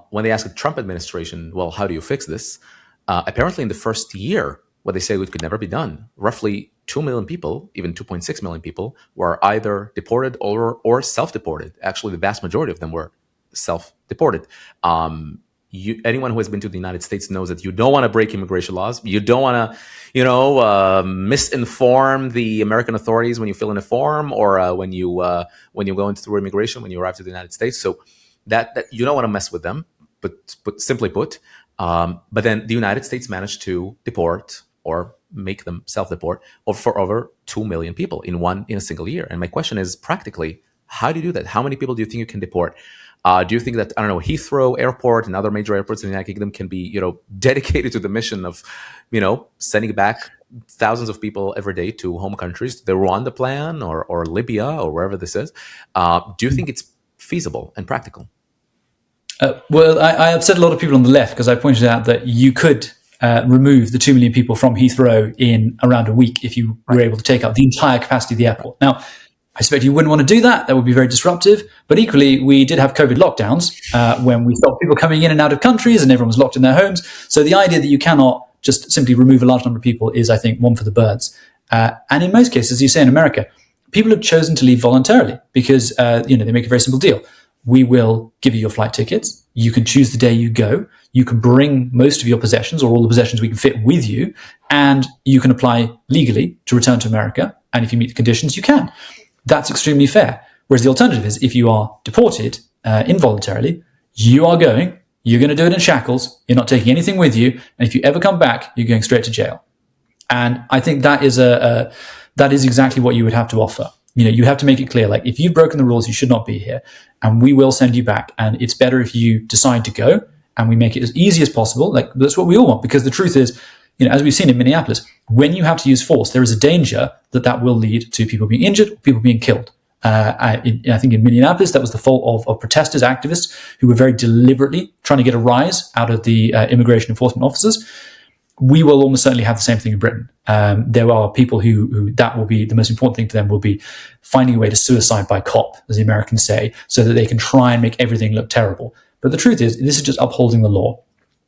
when they asked the Trump administration, well, how do you fix this? Apparently in the first year, what they say it could never be done. Roughly 2 million people, even 2.6 million people, were either deported or self-deported. Actually, the vast majority of them were self-deported. Anyone who has been to the United States knows that you don't want to break immigration laws. You don't want to, misinform the American authorities when you fill in a form or when you go into through immigration when you arrive to the United States. So that you don't want to mess with them. But simply put, but then the United States managed to deport or make them self-deport for over 2 million people in a single year. And my question is, practically, how do you do that? How many people do you think you can deport? Do you think that, Heathrow Airport and other major airports in the United Kingdom can be, dedicated to the mission of, sending back thousands of people every day to home countries, the Rwanda plan or Libya or wherever this is? Do you think it's feasible and practical? Well, I upset a lot of people on the left because I pointed out that you could remove the 2 million people from Heathrow in around a week if you were able to take up the entire capacity of the airport. Now, I suspect you wouldn't want to do that. That would be very disruptive. But equally, we did have COVID lockdowns when we stopped people coming in and out of countries and everyone was locked in their homes. So the idea that you cannot just simply remove a large number of people is, I think, one for the birds. And in most cases, as you say in America, people have chosen to leave voluntarily because, they make a very simple deal. We will give you your flight tickets. You can choose the day you go. You can bring most of your possessions or all the possessions we can fit with you, and you can apply legally to return to America. And if you meet the conditions, you can. That's extremely fair. Whereas the alternative is if you are deported involuntarily, you're going to do it in shackles. You're not taking anything with you. And if you ever come back, you're going straight to jail. And I think that is that is exactly what you would have to offer. You have to make it clear, like, if you've broken the rules, you should not be here, and we will send you back. And it's better if you decide to go, and we make it as easy as possible. Like, that's what we all want, because the truth is, as we've seen in Minneapolis, when you have to use force, there is a danger that will lead to people being injured, or people being killed. I think in Minneapolis, that was the fault of protesters, activists, who were very deliberately trying to get a rise out of the immigration enforcement officers. We will almost certainly have the same thing in Britain. There are people who that will be the most important thing for them, will be finding a way to suicide by cop, as the Americans say, so that they can try and make everything look terrible. But the truth is, this is just upholding the law.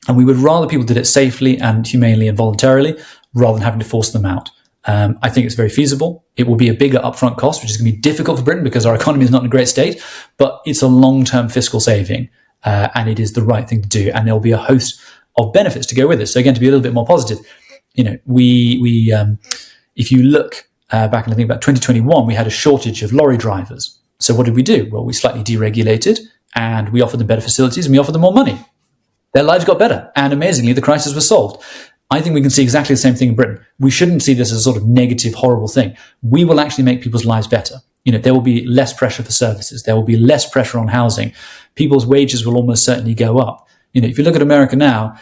And we would rather people did it safely and humanely and voluntarily, rather than having to force them out. I think it's very feasible. It will be a bigger upfront cost, which is going to be difficult for Britain because our economy is not in a great state, but it's a long-term fiscal saving, and it is the right thing to do. And there'll be a host of benefits to go with it. So again, to be a little bit more positive, if you look back and I think about 2021, we had a shortage of lorry drivers. So what did we do? Well, we slightly deregulated and we offered them better facilities and we offered them more money. Their lives got better. And amazingly, the crisis was solved. I think we can see exactly the same thing in Britain. We shouldn't see this as a sort of negative, horrible thing. We will actually make people's lives better. There will be less pressure for services. There will be less pressure on housing. People's wages will almost certainly go up. If you look at America now,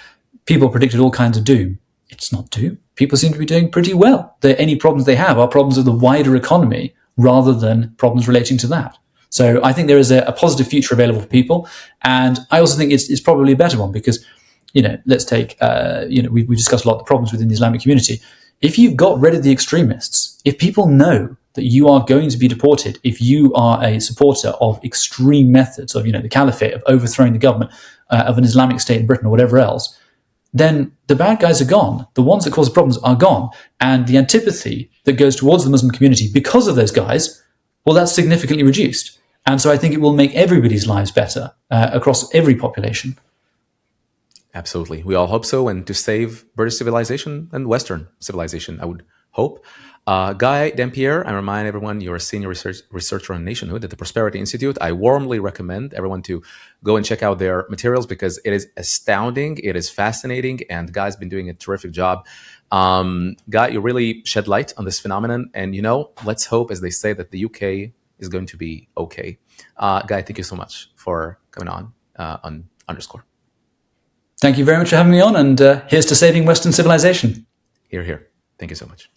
people predicted all kinds of doom. It's not doom. People seem to be doing pretty well. Any problems they have are problems of the wider economy rather than problems relating to that. So I think there is a positive future available for people. And I also think it's probably a better one because, let's take, we discussed a lot of the problems within the Islamic community. If you've got rid of the extremists, if people know that you are going to be deported, if you are a supporter of extreme methods of, the caliphate, of overthrowing the government of an Islamic state in Britain or whatever else, then the bad guys are gone. The ones that cause the problems are gone. And the antipathy that goes towards the Muslim community because of those guys, well, that's significantly reduced. And so I think it will make everybody's lives better across every population. Absolutely. We all hope so. And to save British civilization and Western civilization, I would hope. Guy Dampier, I remind everyone you're a senior researcher on Nationhood at the Prosperity Institute. I warmly recommend everyone to go and check out their materials because it is astounding, it is fascinating, and Guy's been doing a terrific job. Guy, you really shed light on this phenomenon, and let's hope, as they say, that the UK is going to be okay. Guy, thank you so much for coming on Underscore. Thank you very much for having me on, and here's to saving Western civilization. Hear, hear. Thank you so much.